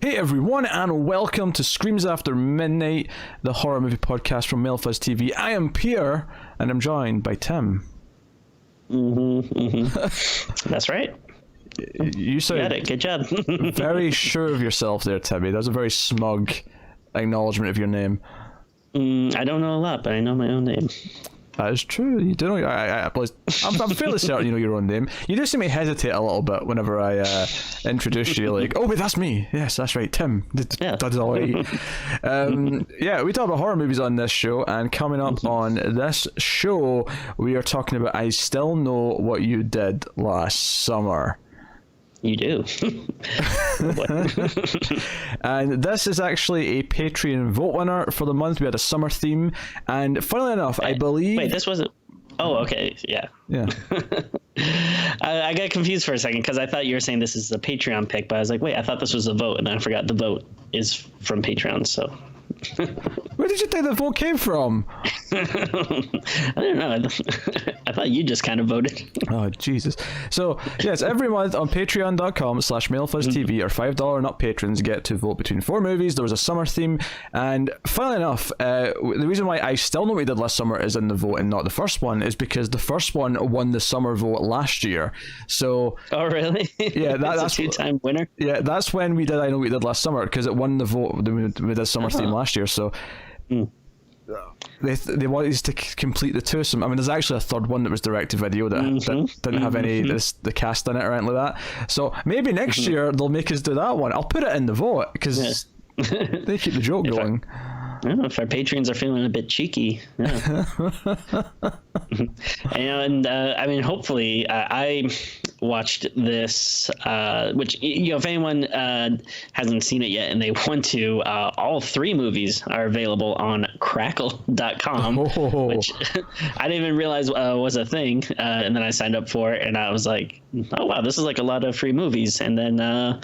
Hey everyone, and welcome to Screams After Midnight, the horror movie podcast from MailFuzz TV. I am Pierre, and I'm joined by Tim. That's right. You got it. Good job. Very sure of yourself there, Timmy. That was a very smug acknowledgement of your name. I don't know a lot, but I know my own name. That is true. You do know. I'm fairly certain you know your own name. You do seem to hesitate a little bit whenever I introduce you. Like, oh wait, that's me. Yes, that's right, Tim. Yeah. Yeah, we talk about horror movies on this show, and coming up on this show, we are talking about I Still Know What You Did Last Summer. You do. And this is actually a Patreon vote winner for the month. We had a summer theme, and funnily enough, I believe... Wait, this wasn't... Oh, okay, yeah. Yeah. I got confused for a second because I thought you were saying this is a Patreon pick, but I was like, wait, I thought this was a vote, and then I forgot the vote is from Patreon, so... Where did you think the vote came from? I don't know. I thought you just kind of voted. Oh, Jesus. So, yes, every month on patreon.com/MailFuzzTV, our $5 and up patrons get to vote between 4 movies. There was a summer theme, and funnily enough, the reason why I Still Know What We Did Last Summer is in the vote and not the first one is because the first one won the summer vote last year. So... Oh, really? Yeah, that's a 2-time winner? Yeah, that's when we did I Know What We Did Last Summer, because it won the vote. We did summer theme last year, so... They wanted us to complete the twosome. I mean, there's actually a third one that was direct to video that didn't have any the cast in it or anything like that. So maybe next year they'll make us do that one. I'll put it in the vote because they keep the joke going. If our patrons are feeling a bit cheeky, yeah. And I mean, hopefully, I watched this, which, you know, if anyone hasn't seen it yet and they want to, all 3 movies are available on crackle.com, which I didn't even realize was a thing. And then I signed up for it and I was like, oh, wow, this is like a lot of free movies. And then,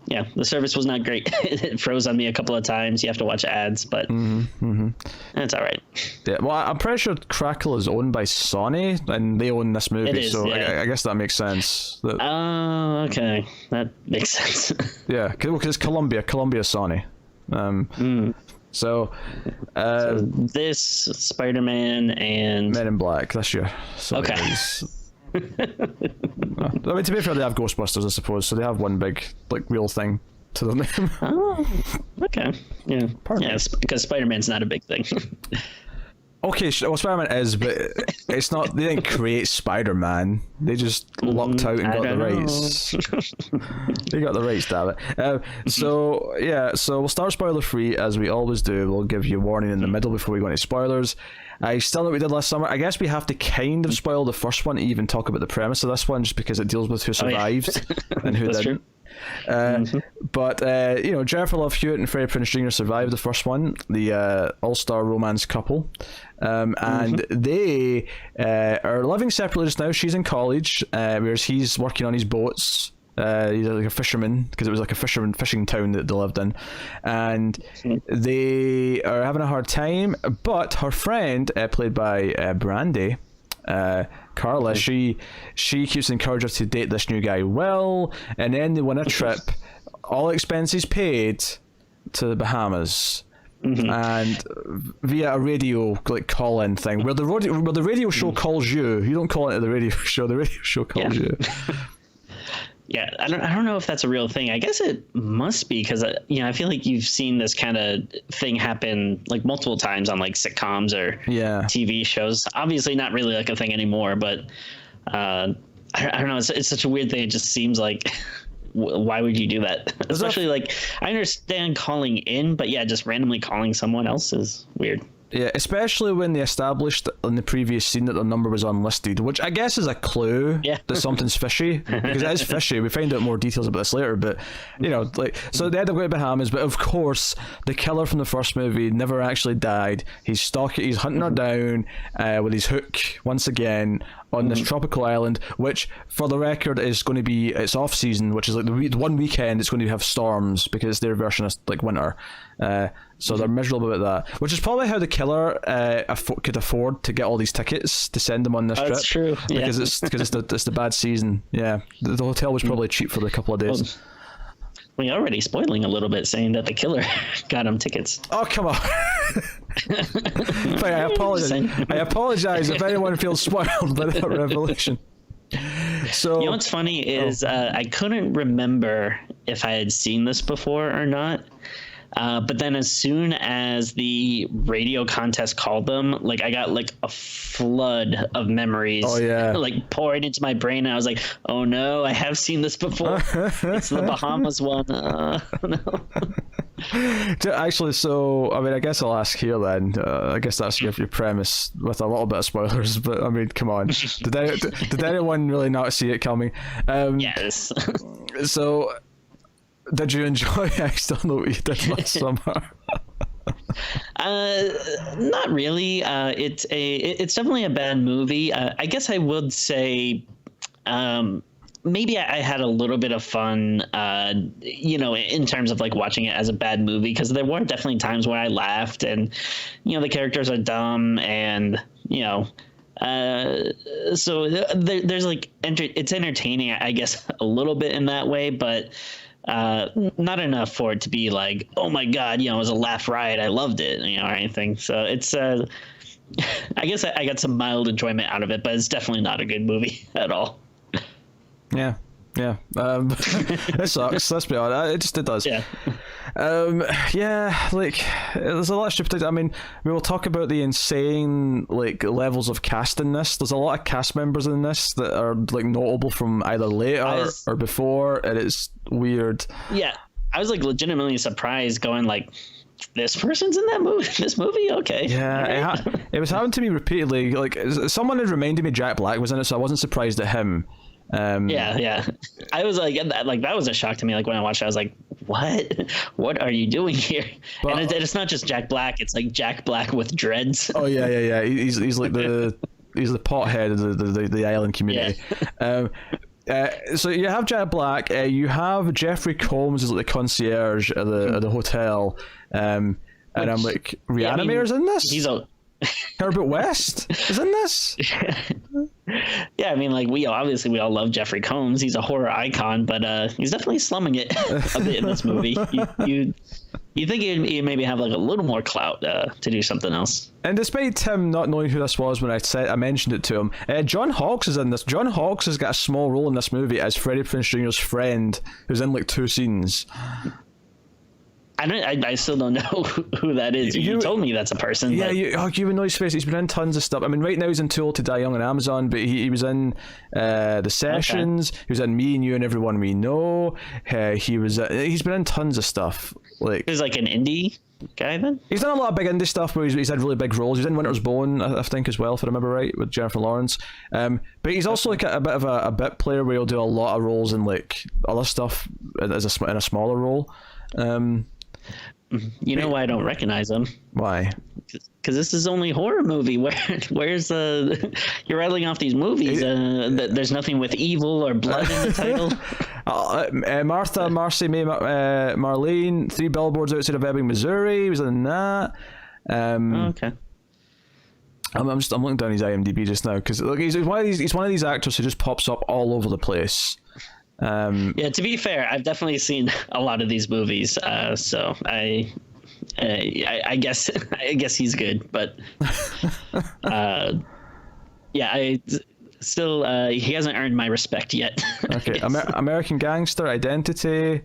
yeah, the service was not great. It froze on me a couple of times. You have to watch ads, but it's all right. Yeah, well, I'm pretty sure Crackle is owned by Sony, and they own this movie, it is, so yeah. I guess that makes sense. Oh, okay. That makes sense. Yeah, because it's Columbia Sony. So this, Spider-Man, and... Men in Black this year. So okay. I mean, to be fair, they have Ghostbusters, I suppose, so they have one big, like, real thing to their name. Oh, okay. Yeah. Yeah, because Spider-Man's not a big thing. Okay, well, Spider-Man is, but it's not, they didn't create Spider-Man. They just lucked out and got the rights. They got the rights, damn it. So we'll start spoiler-free, as we always do. We'll give you a warning in the middle before we go into spoilers. I Still Know What We Did Last Summer. I guess we have to kind of spoil the first one to even talk about the premise of this one, just because it deals with who survived and who didn't. But you know, Jennifer Love Hewitt and Freddie Prinze Jr. survived the first one, the all-star romance couple, and they are living separately just now. She's in college, whereas he's working on his boats. He's like a fisherman, because it was like a fishing town that they lived in, and they are having a hard time. But her friend, played by Brandy, Carla, she keeps encouraging her to date this new guy Will, and then they win a trip, all expenses paid, to the Bahamas. And via a radio like call-in thing, where the radio show calls you don't call into the radio show, the radio show calls you. Yeah, I don't know if that's a real thing. I guess it must be, because you know, I feel like you've seen this kind of thing happen like multiple times on like sitcoms or TV shows. Obviously, not really like a thing anymore, but I don't know. It's such a weird thing. It just seems like, why would you do that? Especially like, I understand calling in, but yeah, just randomly calling someone else is weird. Yeah, especially when they established in the previous scene that the number was unlisted, which I guess is a clue that something's fishy, because it is fishy. We find out more details about this later, but, you know, like, so they had to go to Bahamas, but of course, the killer from the first movie never actually died. He's hunting her down with his hook, once again, on this tropical island, which, for the record, is going to be, it's off-season, which is like the one weekend it's going to have storms, because it's their version of, like, winter. So they're miserable about that, which is probably how the killer could afford to get all these tickets to send them on this trip. That's true. Because it's the bad season. Yeah, the hotel was probably cheap for the couple of days. we already spoiling a little bit, saying that the killer got him tickets. Oh, come on. I apologize if anyone feels spoiled by that revelation. So, you know what's funny is I couldn't remember if I had seen this before or not. But then as soon as the radio contest called them, like I got like a flood of memories like pouring into my brain. And I was like, oh no, I have seen this before. It's the Bahamas one. No. Actually, so I mean, I guess I'll ask here then. I guess that's your premise with a little bit of spoilers, but I mean, come on, did anyone really not see it coming? Yes. So, did you enjoy? I still know what you did last summer. Not really. It's definitely a bad movie. I guess I would say. Maybe I had a little bit of fun, in terms of like watching it as a bad movie, because there were definitely times where I laughed, and the characters are dumb, and so there's like it's entertaining, I guess, a little bit in that way, but not enough for it to be like, oh my god, it was a laugh riot, I loved it, or anything. So it's I guess I got some mild enjoyment out of it, but it's definitely not a good movie at all. Yeah. It sucks. Let's be honest. It does. Yeah. Like there's a lot of stupid things. I mean, we will talk about the insane like levels of cast in this. There's a lot of cast members in this that are like notable from either later or before, and it's weird. Yeah, I was like legitimately surprised, going like, this person's in this movie. Okay. Yeah, right. It was happening to me repeatedly. Like someone had reminded me Jack Black was in it, so I wasn't surprised at him. Yeah. I was like that was a shock to me. Like when I watched it, I was like, what are you doing here? But, and it's not just Jack Black. It's like Jack Black with dreads. Oh yeah. He's like the pothead of the island community. Yeah. So you have Jack Black. You have Jeffrey Combs as like the concierge at the hotel. And I'm like, Reanimator's in this? He's a Herbert West is in this. Yeah, I mean, like we all love Jeffrey Combs. He's a horror icon, but he's definitely slumming it a bit in this movie. You think he'd maybe have like a little more clout to do something else. And despite him not knowing who this was when I mentioned it to him, John Hawkes is in this. John Hawkes has got a small role in this movie as Freddie Prinze Jr.'s friend, who's in like 2 scenes. I still don't know who that is. You told me that's a person. Yeah, you would know his face. He's been in tons of stuff. I mean, right now he's in Too Old to Die Young on Amazon, but he was in The Sessions. Okay. He was in Me and You and Everyone We Know. He's been in tons of stuff. Like he's like an indie guy then? He's done a lot of big indie stuff where he's had really big roles. He's in Winter's Bone, I think, as well, if I remember right, with Jennifer Lawrence. But he's also like a bit of a bit player where he'll do a lot of roles in like other stuff in a smaller role. You know why I don't recognize him? Why? Because this is only horror movie. Where's you're rattling off these movies? There's nothing with evil or blood in the title. Martha, Marcy, May, Marlene, 3 Billboards Outside of Ebbing, Missouri. He was in that. Okay. I'm looking down his IMDb just now because look, he's one of these actors who just pops up all over the place. Yeah, to be fair, I've definitely seen a lot of these movies, so I guess he's good, but yeah, I still he hasn't earned my respect yet. Okay, American Gangster, Identity,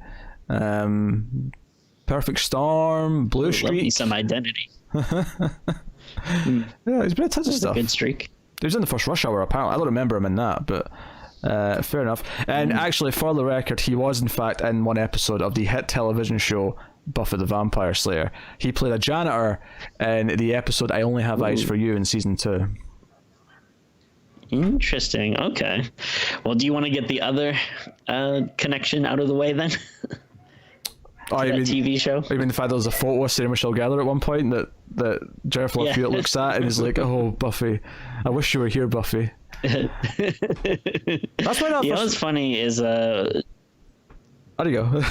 Perfect Storm, Blue Streak. Love me some Identity. Yeah, he's been in tons of stuff. A good streak. He was in the first Rush Hour, apparently. I don't remember him in that, but. Fair enough. And actually, for the record, he was in fact in one episode of the hit television show Buffy the Vampire Slayer. He played a janitor in the episode I Only Have Eyes for You in season 2. Interesting. Okay. Well, do you want to get the other connection out of the way then? Oh, you mean TV show? You mean the fact there was a photo of Sarah Michelle Gellar at one point that Jennifer Love Hewitt looks at and is like, "Oh, Buffy, I wish you were here, Buffy." That's why that. You know what's funny is How do you go?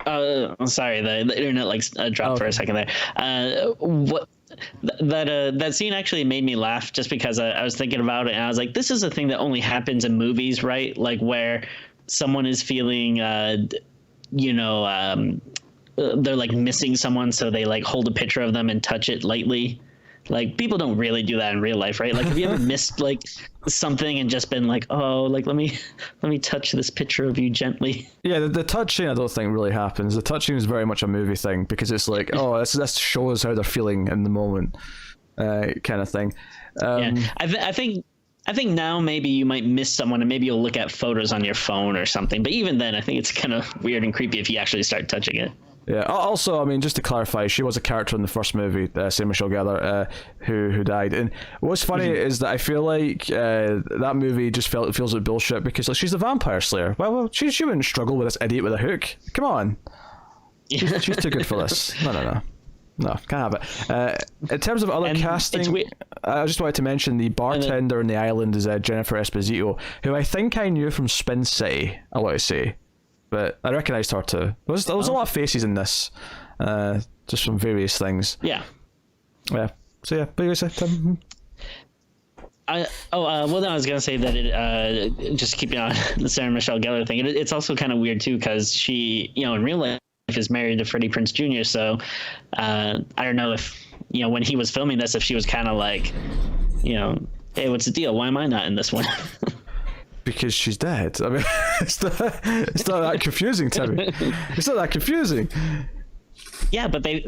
I'm sorry, the internet dropped for a second there. What that scene actually made me laugh just because I was thinking about it and I was like, this is a thing that only happens in movies, right? Like where someone is feeling, they're like missing someone, so they like hold a picture of them and touch it lightly. Like, people don't really do that in real life, right? Like, have you ever missed like something and just been like, oh, like let me touch this picture of you gently? Yeah, the touching I don't think really happens. The touching is very much a movie thing, because it's like, oh, this shows how they're feeling in the moment, kind of thing. Yeah, I think now maybe you might miss someone and maybe you'll look at photos on your phone or something. But even then, I think it's kind of weird and creepy if you actually start touching it. Yeah. Also, I mean, just to clarify, she was a character in the first movie, Sarah Michelle Gellar, who died. And what's funny is that I feel like that movie just feels like bullshit, because like, she's a vampire slayer. Well, she wouldn't struggle with this idiot with a hook. Come on. She's too good for this. No, can't have it. In terms of other casting, I just wanted to mention the bartender in the island is Jennifer Esposito, who I think I knew from Spin City, I want to say. But I recognised her too. There was a lot of faces in this, just from various things. Yeah. Yeah. So yeah, but you say, Tim? I was gonna say that it just keeping on the Sarah Michelle Gellar thing. It's also kind of weird too, because she, in real life is married to Freddie Prinze Jr. So I don't know if when he was filming this, if she was kind of like, hey, what's the deal? Why am I not in this one? Because she's dead. I mean, it's not that confusing, Timmy. It's not that confusing. Yeah, but they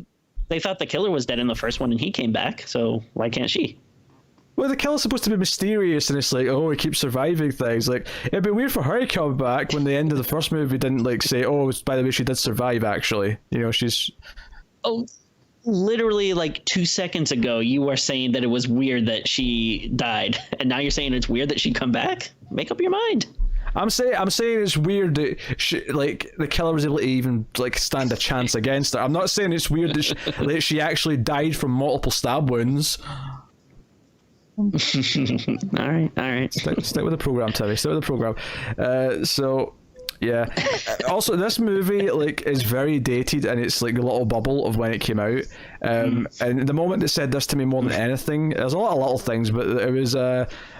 thought the killer was dead in the first one and he came back, so why can't she? Well, the killer's supposed to be mysterious, and it's like, oh, he keeps surviving things. Like, it'd be weird for her to come back when the end of the first movie didn't like say, oh, by the way, she did survive, actually. She's... Oh, literally like 2 seconds ago, you were saying that it was weird that she died, and now you're saying it's weird that she come back? Make up your mind. I'm saying it's weird that the killer was able to even like stand a chance against her. I'm not saying it's weird that she actually died from multiple stab wounds. all right. Stick with the program, Terry. Stick with the program. So. Yeah. Also, this movie is very dated, and it's like a little bubble of when it came out. And the moment that said this to me more than anything, there's a lot of little things, but it was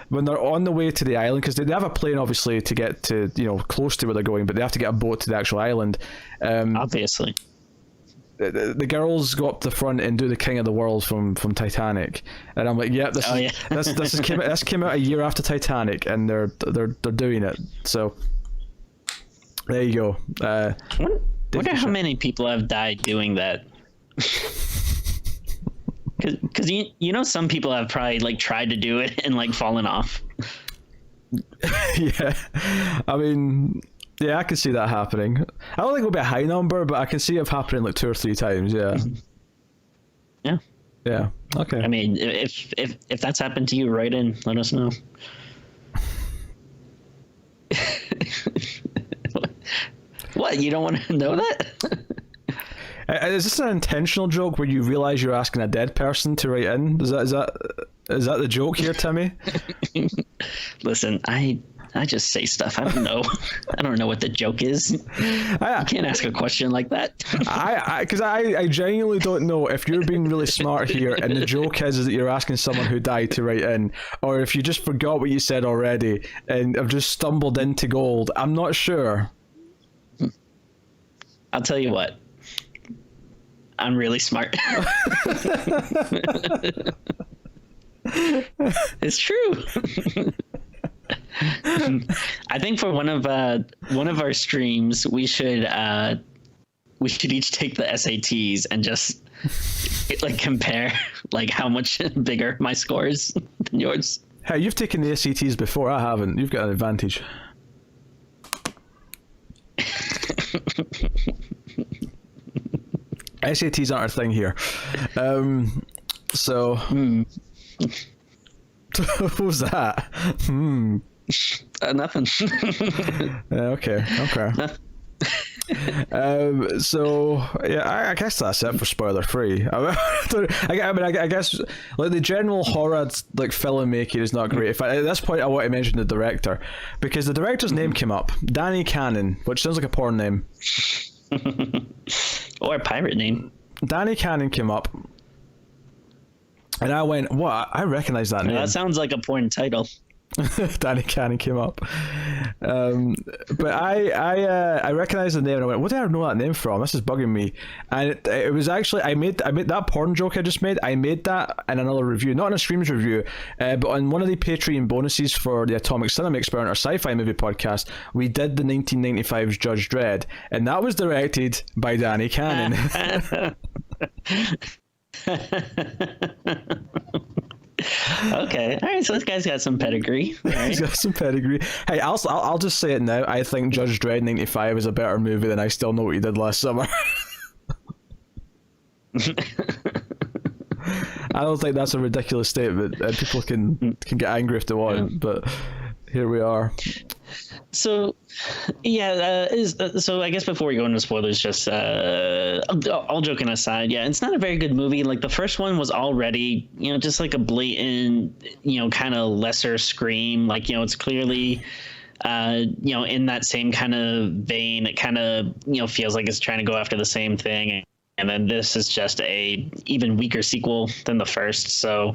when they're on the way to the island, because they have a plane obviously to get to close to where they're going, but they have to get a boat to the actual island. Obviously. The girls go up the front and do the King of the World from Titanic, and I'm like, yep, this came out a year after Titanic, and they're doing it. So. There you go. Wonder how many people have died doing that. Because some people have probably tried to do it and fallen off. Yeah, I mean, yeah, I can see that happening. I don't think it'll be a high number, but I can see it happening 2 or 3 times. Yeah. Yeah. Yeah. Okay. I mean, if that's happened to you, write in. Let us know. What? You don't want to know that? Is this an intentional joke where you realize you're asking a dead person to write in? Is that the joke here, Timmy? Listen, I just say stuff. I don't know. I don't know what the joke is. You can't ask a question like that. Because I genuinely don't know if you're being really smart here, and the joke is that you're asking someone who died to write in, or if you just forgot what you said already and have just stumbled into gold. I'm not sure. I'll tell you what. I'm really smart. It's true. I think for one of our streams, we should each take the SATs and just compare how much bigger my score is than yours. Hey, you've taken the SATs before. I haven't. You've got an advantage. SATs aren't a thing here. So what was that? Nothing. Okay. So yeah, I guess that's it for spoiler free. I guess the general horror filmmaking is not great. At this point, I want to mention the director, because the director's name came up, Danny Cannon, which sounds like a porn name. Or a pirate name. Danny Cannon came up, and I went, what? I recognize that name. That sounds like a porn title. Danny Cannon came up. But I recognized the name and I went, what did I know that name from? This is bugging me. And it was actually, I made that porn joke I just made. I made that in another review, not in a streams review, but on one of the Patreon bonuses for the Atomic Cinema Experiment, or sci-fi movie podcast. We did the 1995's Judge Dredd, and that was directed by Danny Cannon. Okay, all right. So this guy's got some pedigree. Right. He's got some pedigree. Hey, I'll just say it now. I think Judge Dredd '95 is a better movie than I Still Know What You Did Last Summer. I don't think that's a ridiculous statement. People can get angry if they want, but here we are. So, yeah, so I guess before we go into spoilers, just all joking aside, yeah, it's not a very good movie. Like, the first one was already, just like a blatant, kind of lesser Scream. Like, it's clearly, in that same kind of vein. It kind of, feels like it's trying to go after the same thing. And then this is just a even weaker sequel than the first. So,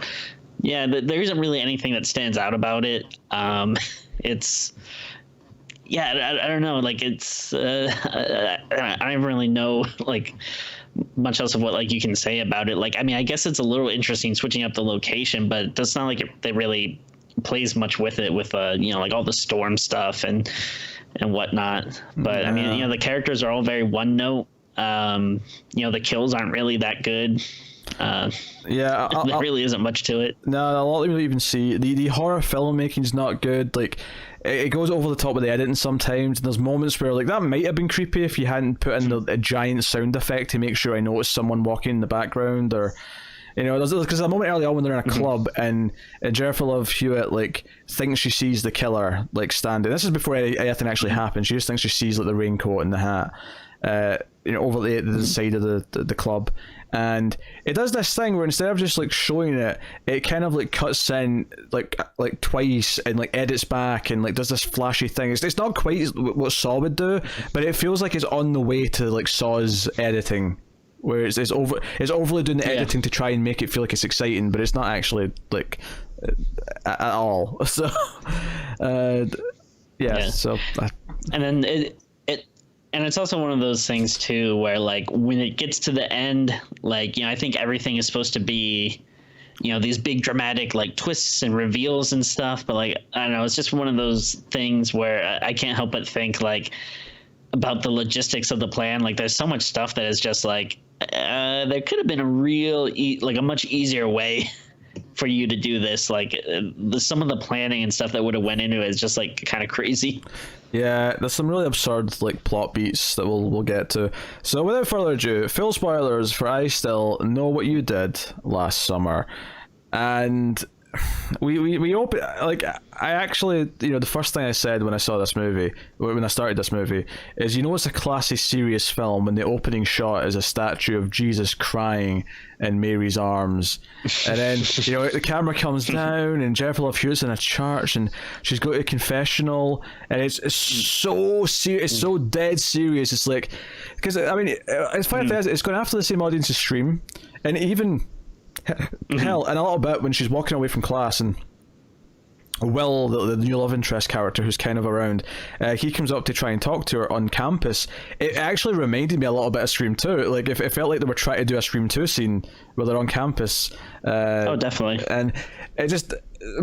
yeah, there isn't really anything that stands out about it. It's... Yeah, I don't know. Like, it's I don't really know like much else of what like you can say about it. Like, I mean, I guess it's a little interesting switching up the location, but it's not like it really plays much with it with like all the storm stuff and whatnot. But I mean, the characters are all very one note. The kills aren't really that good. Yeah, there really isn't much to it. No, a lot of you even see the horror filmmaking's not good. Like, it goes over the top of the editing sometimes. There's moments where like that might have been creepy if you hadn't put in a giant sound effect to make sure I noticed someone walking in the background, or there's because a moment early on when they're in a club and Jennifer Love Hewitt like thinks she sees the killer like standing. This is before anything actually happens. She just thinks she sees like the raincoat and the hat, over the side of the club. And it does this thing where instead of just like showing it, it kind of like cuts in like twice and like edits back and like does this flashy thing. It's not quite what Saw would do, but it feels like it's on the way to like Saw's editing, where it's overly doing the editing to try and make it feel like it's exciting, but it's not actually like at all. So, So, and then and it's also one of those things too, where like when it gets to the end, like, I think everything is supposed to be, these big dramatic like twists and reveals and stuff. But like, I don't know, it's just one of those things where I can't help but think like about the logistics of the plan. Like, there's so much stuff that is just like, there could have been a much easier way for you to do this. Like, some of the planning and stuff that would have went into it is just like kind of crazy. Yeah, there's some really absurd like plot beats that we'll get to. So without further ado, full spoilers for I Still Know What You Did Last Summer. And we open, like, I actually, the first thing I said when I saw this movie, when I started this movie, is, it's a classy, serious film when the opening shot is a statue of Jesus crying in Mary's arms. And then, the camera comes down and Jennifer Love Hewitt's in a church and she's got a confessional, and it's so serious, it's so dead serious. It's like, because, I mean, it's funny, it's going after the same audience as Scream, and even... Hell, and a little bit when she's walking away from class and Will, the new love interest character who's kind of around, he comes up to try and talk to her on campus. It actually reminded me a little bit of Scream 2. Like, it felt like they were trying to do a Scream 2 scene where they're on campus. Oh, definitely. And it just...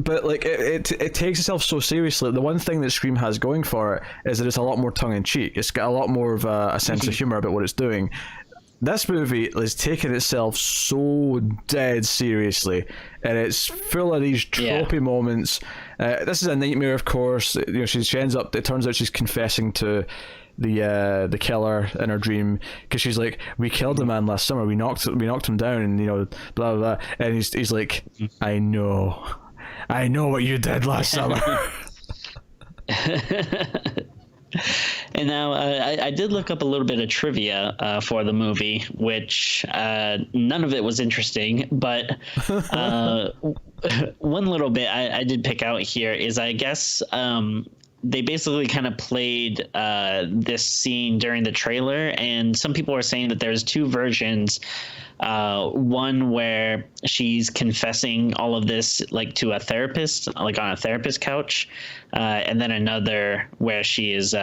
But like it takes itself so seriously. The one thing that Scream has going for it is that it's a lot more tongue-in-cheek. It's got a lot more of a sense of humor about what it's doing. This movie is taking itself so dead seriously, and it's full of these tropey moments. This is a nightmare, of course. She ends up. It turns out she's confessing to the killer in her dream, because she's like, "We killed a man last summer. We knocked him down, and blah blah blah." And he's like, "I know what you did last summer." And now I did look up a little bit of trivia for the movie, which none of it was interesting, but one little bit I did pick out here is, I guess, they basically kind of played this scene during the trailer, and some people are saying that there's two versions. One where she's confessing all of this like to a therapist, like on a therapist couch, and then another where she is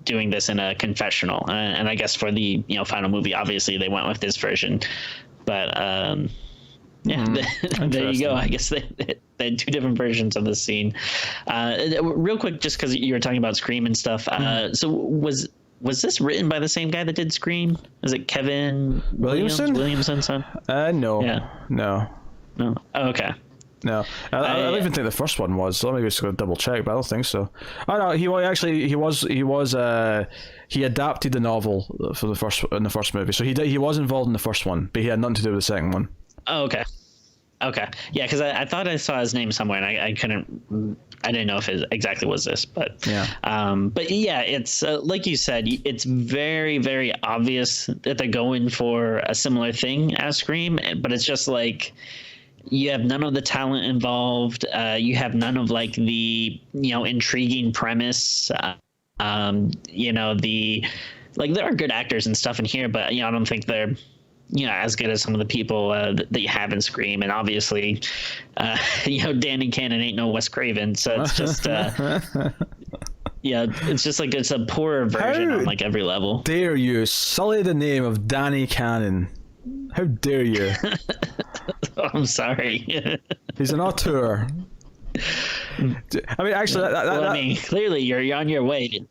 doing this in a confessional. And I guess for the final movie, obviously they went with this version, but there you go. I guess they had two different versions of the scene. Real quick, just because you were talking about Scream and stuff. So was this written by the same guy that did Scream? Is it Kevin Williamson's son? No. Yeah. No. Oh, okay. No, I don't even think the first one was. So maybe just go double check, but I don't think so. Oh no, he adapted the novel for the first movie, so he was involved in the first one, but he had nothing to do with the second one. Oh, okay. Yeah, because I thought I saw his name somewhere, and I didn't know if it exactly was this, but yeah. But yeah, it's like you said, it's very, very obvious that they're going for a similar thing as Scream, but it's just like you have none of the talent involved. You have none of like the intriguing premise. There are good actors and stuff in here, but I don't think they're as good as some of the people that you have in Scream. And obviously, Danny Cannon ain't no Wes Craven. So it's just, it's just like it's a poorer version on like every level. Dare you sully the name of Danny Cannon? How dare you? I'm sorry. He's an auteur. I mean, actually, clearly you're on your way.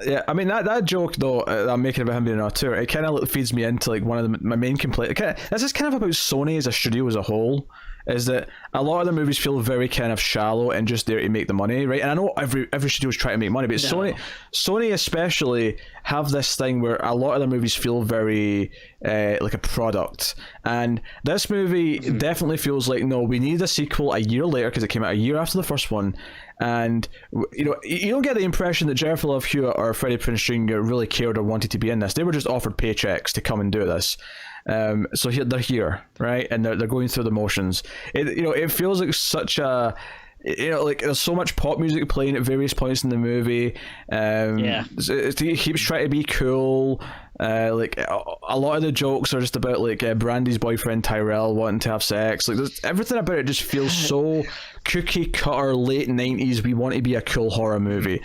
Yeah, I mean that joke though that I'm making about him being an auteur, it kind of feeds me into like one of my main complaints. This is kind of about Sony as a studio as a whole. Is that a lot of the movies feel very kind of shallow and just there to make the money, right? And I know every studio is trying to make money, but Sony especially have this thing where a lot of the movies feel very like a product. And this movie definitely feels like, no, we need a sequel a year later because it came out a year after the first one. And you don't get the impression that Jennifer Love Hewitt or Freddie Prinze Jr. really cared or wanted to be in this. They were just offered paychecks to come and do this. So they're here, right, and they're going through the motions. It feels like such a, like there's so much pop music playing at various points in the movie. It keeps trying to be cool. Like a lot of the jokes are just about like Brandy's boyfriend Tyrell wanting to have sex. Like everything about it just feels so cookie cutter late 90s. We want to be a cool horror movie.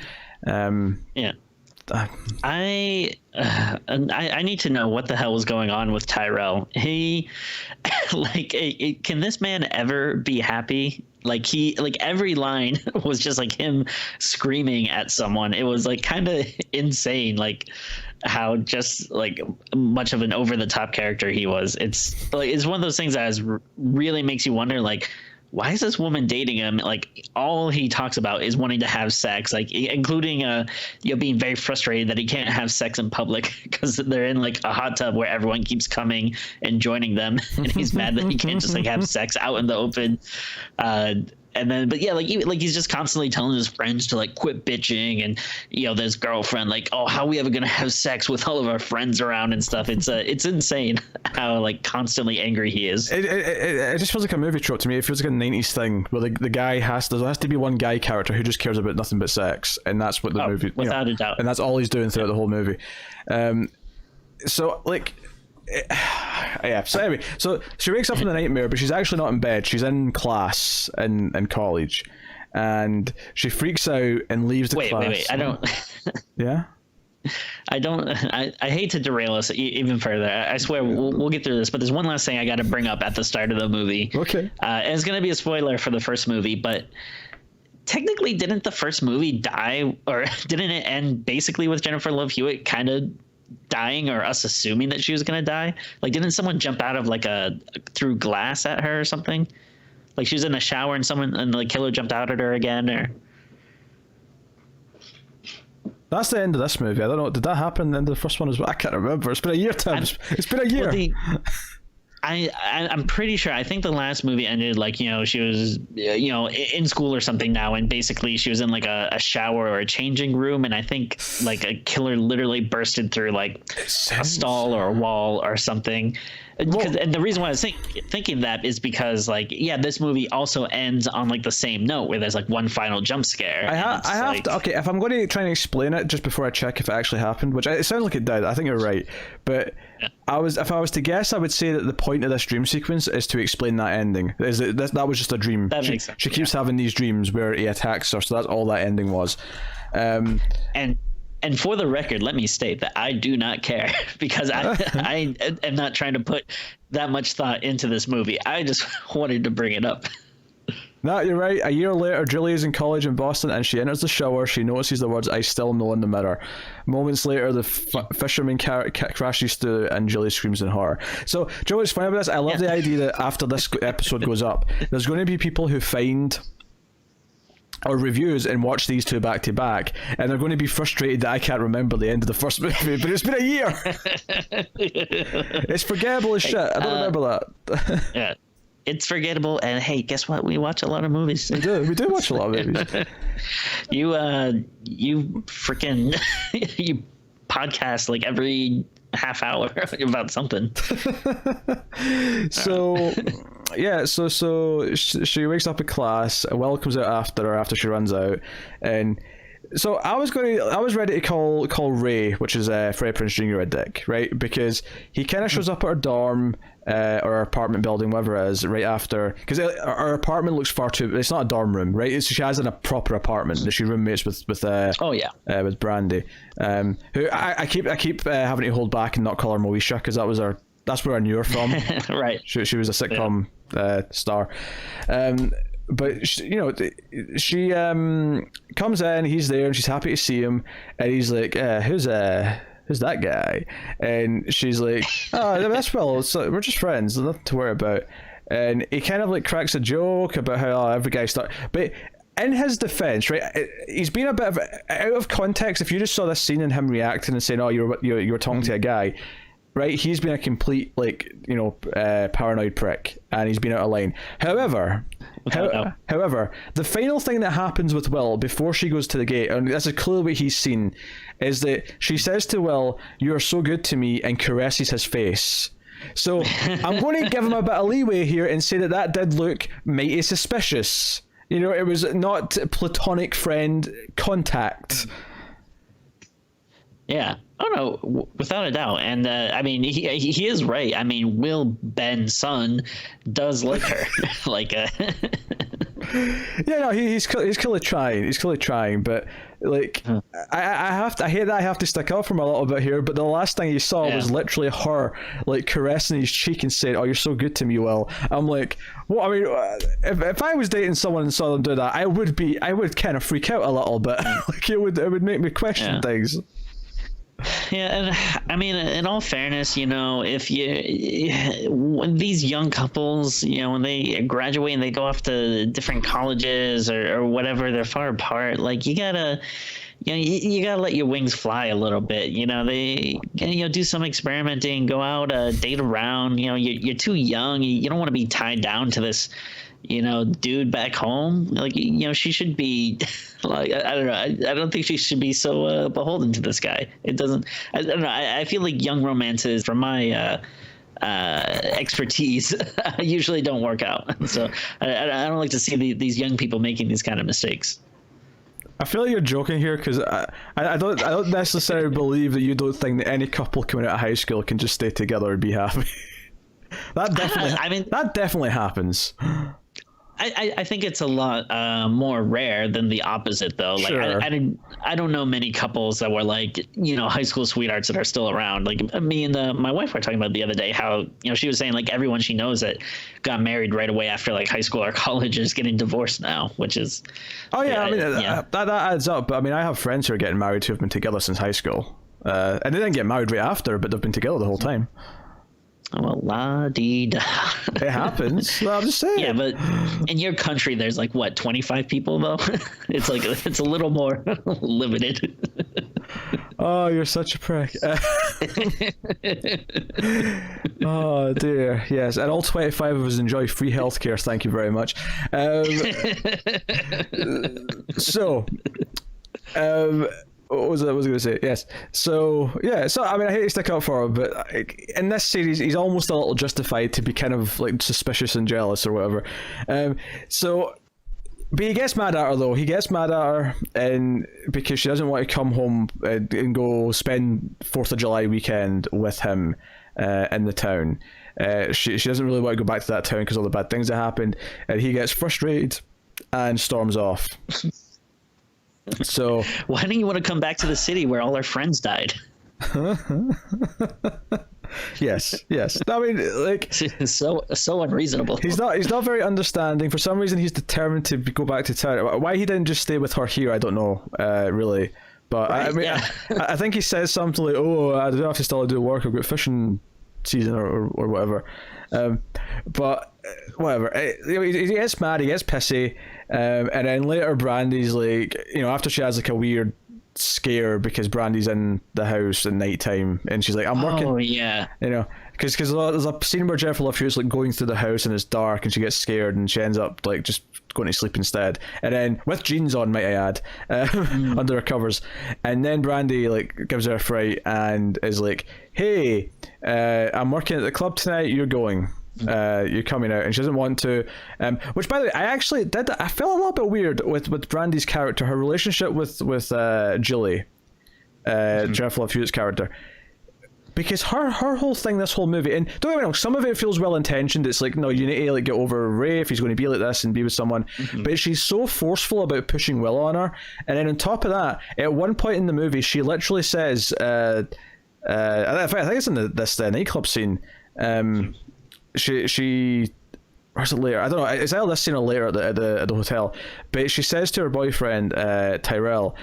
I need to know what the hell was going on with Tyrell. He, can this man ever be happy? Every line was just like him screaming at someone. It was like kind of insane, like how just like much of an over the top character he was. It's one of those things that really makes you wonder, like, why is this woman dating him? Like, all he talks about is wanting to have sex, like including being very frustrated that he can't have sex in public because they're in like a hot tub where everyone keeps coming and joining them, and he's mad that he can't just like have sex out in the open. And then, but yeah, he's just constantly telling his friends to like quit bitching, and this girlfriend, like, oh, how are we ever gonna have sex with all of our friends around and stuff? It's insane how like constantly angry he is. It just feels like a movie trope to me. It feels like a 90s thing where the guy there has to be one guy character who just cares about nothing but sex, and that's what the movie, without a doubt, and that's all he's doing throughout the whole movie. So like. Yeah. So anyway, so she wakes up in the nightmare, but she's actually not in bed. She's in class in college, and she freaks out and leaves the class. Wait. I don't. Yeah. I hate to derail us even further. I swear we'll get through this, but there's one last thing I got to bring up at the start of the movie. Okay. And it's going to be a spoiler for the first movie, but technically, didn't the first movie die, or didn't it end basically with Jennifer Love Hewitt kind of dying, or us assuming that she was gonna die? Like, didn't someone jump out of like through glass at her or something? Like she was in a shower and the killer jumped out at her again, or? That's the end of this movie. I don't know. Did that happen in the end of the first one as well? I can't remember. It's been a year, Tim. It's been a year. I'm pretty sure. I think the last movie ended like, she was, in school or something now. And basically she was in like a shower or a changing room. And I think like a killer literally bursted through like a stall or a wall or something. because and the reason why I was thinking that is because like this movie also ends on like the same note where there's like one final jump scare. I have to, okay, if I'm going to try and explain it just before I check if it actually happened, which it sounds like it did, I think you're right, but if I was to guess, I would say that the point of this dream sequence is to explain that ending. Is that was just a dream. That makes sense. She keeps having these dreams where he attacks her, so that's all that ending was. And for the record, let me state that I do not care because I am not trying to put that much thought into this movie. I just wanted to bring it up. No, you're right. A year later, Julie is in college in Boston and she enters the shower. She notices the words, "I still know" in the mirror. Moments later, the fisherman crashes through and Julie screams in horror. So, Joe, what's funny about this? I love the idea that after this episode goes up, there's going to be people who find or reviews and watch these two back to back, and they're going to be frustrated that I can't remember the end of the first movie, but it's been a year. It's forgettable as shit. I don't remember that. Yeah, it's forgettable. And hey, guess what? We watch a lot of movies. We do watch a lot of movies. You freaking you podcast like every half hour about something. So yeah, so she wakes up in class. Will comes out after she runs out, and so I was ready to call Ray, which is Freddie Prinze Jr. a dick, right? Because he kind of shows up at her dorm or her apartment building, whatever it is, right after, because her apartment looks far too. It's not a dorm room, right? She has a proper apartment that she roommates with with Brandy, who I keep having to hold back and not call her Moesha because that's where I knew her from. Right. She was a sitcom star. But she comes in, he's there, and she's happy to see him, and he's like, who's that guy? And she's like, oh, that's Will, we're just friends, nothing to worry about. And he kind of like cracks a joke about how every guy but in his defense, right, he's been a bit of out of context. If you just saw this scene and him reacting and saying, oh, you were talking to a guy, right, he's been a complete paranoid prick, and he's been out of line. However, the final thing that happens with Will before she goes to the gate, and this is clearly what he's seen, is that she says to Will, "You are so good to me," and caresses his face. So I'm going to give him a bit of leeway here and say that did look mighty suspicious. It was not platonic friend contact. Yeah. Oh no, without a doubt. And I mean, he is right. I mean, Will Ben's son does like her. He's clearly trying. He's clearly trying, but like, I hate that I have to stick up for him a little bit here. But the last thing you saw was literally her like caressing his cheek and saying, "Oh, you're so good to me, Will." I'm like, well, I mean, if I was dating someone and saw them do that, I would kind of freak out a little bit. Like it would make me question things. Yeah, and I mean, in all fairness, if these young couples, when they graduate and they go off to different colleges or whatever, they're far apart. Like you gotta let your wings fly a little bit. They do some experimenting, go out, date around. You're too young. You don't want to be tied down to this dude back home. Like, she should be like, I don't know. I don't think she should be so beholden to this guy. It doesn't, I don't know. I feel like young romances, from my expertise, usually don't work out. So I don't like to see these young people making these kind of mistakes. I feel like you're joking here because I don't necessarily believe that you don't think that any couple coming out of high school can just stay together and be happy. That definitely happens. I think it's a lot more rare than the opposite, though. Like, sure. I don't know many couples that were like, high school sweethearts that are still around. Like me and my wife were talking about the other day how, she was saying like everyone she knows that got married right away after like high school or college is getting divorced now, which is. Oh yeah, I mean that adds up. But I mean, I have friends who are getting married who have been together since high school, and they didn't get married right after, but they've been together the whole time. Well, la-dee-da. It happens. Well, I'm just saying. Yeah, but in your country, there's like, what, 25 people, though? It's a little more limited. Oh, you're such a prick. Oh, dear. Yes, and all 25 of us enjoy free healthcare. Thank you very much. what was I going to say? Yes. So yeah. So I mean, I hate to stick up for him, but in this series, he's almost a little justified to be kind of like suspicious and jealous or whatever. So. But he gets mad at her though. He gets mad at her, and because she doesn't want to come home and go spend 4th of July weekend with him in the town. She doesn't really want to go back to that town because all the bad things that happened, and he gets frustrated and storms off. So why don't you want to come back to the city where all our friends died? Yes. I mean, like, so unreasonable. He's not very understanding. For some reason, he's determined to go back to town. Why he didn't just stay with her here, I don't know, really. But right, I mean, yeah. I think he says something like, "Oh, I don't have to still do work. I've got fishing season or whatever." But whatever. He gets mad. He gets pissy, and then later, Brandy's like, after she has like a weird scare because Brandy's in the house at night time, and she's like, I'm working. Oh yeah. Because there's a scene where Jennifer Love Hewitt's like going through the house and it's dark and she gets scared and she ends up like just going to sleep instead, and then with jeans on, might I add, under her covers, and then Brandy like gives her a fright and is like, hey, I'm working at the club tonight, you're going. You're coming out, and she doesn't want to, which by the way, I felt a little bit weird with Brandy's character, her relationship with Julie, Jennifer Love Hewitt's character, because her whole thing, this whole movie, and don't get me wrong, some of it feels well intentioned. It's like, no, you need to like get over Ray if he's going to be like this and be with someone, but she's so forceful about pushing Will on her, and then on top of that, at one point in the movie, she literally says, I think it's in this nightclub scene, she or is it later? I don't know. It's either this scene or later at the hotel. But she says to her boyfriend Tyrell,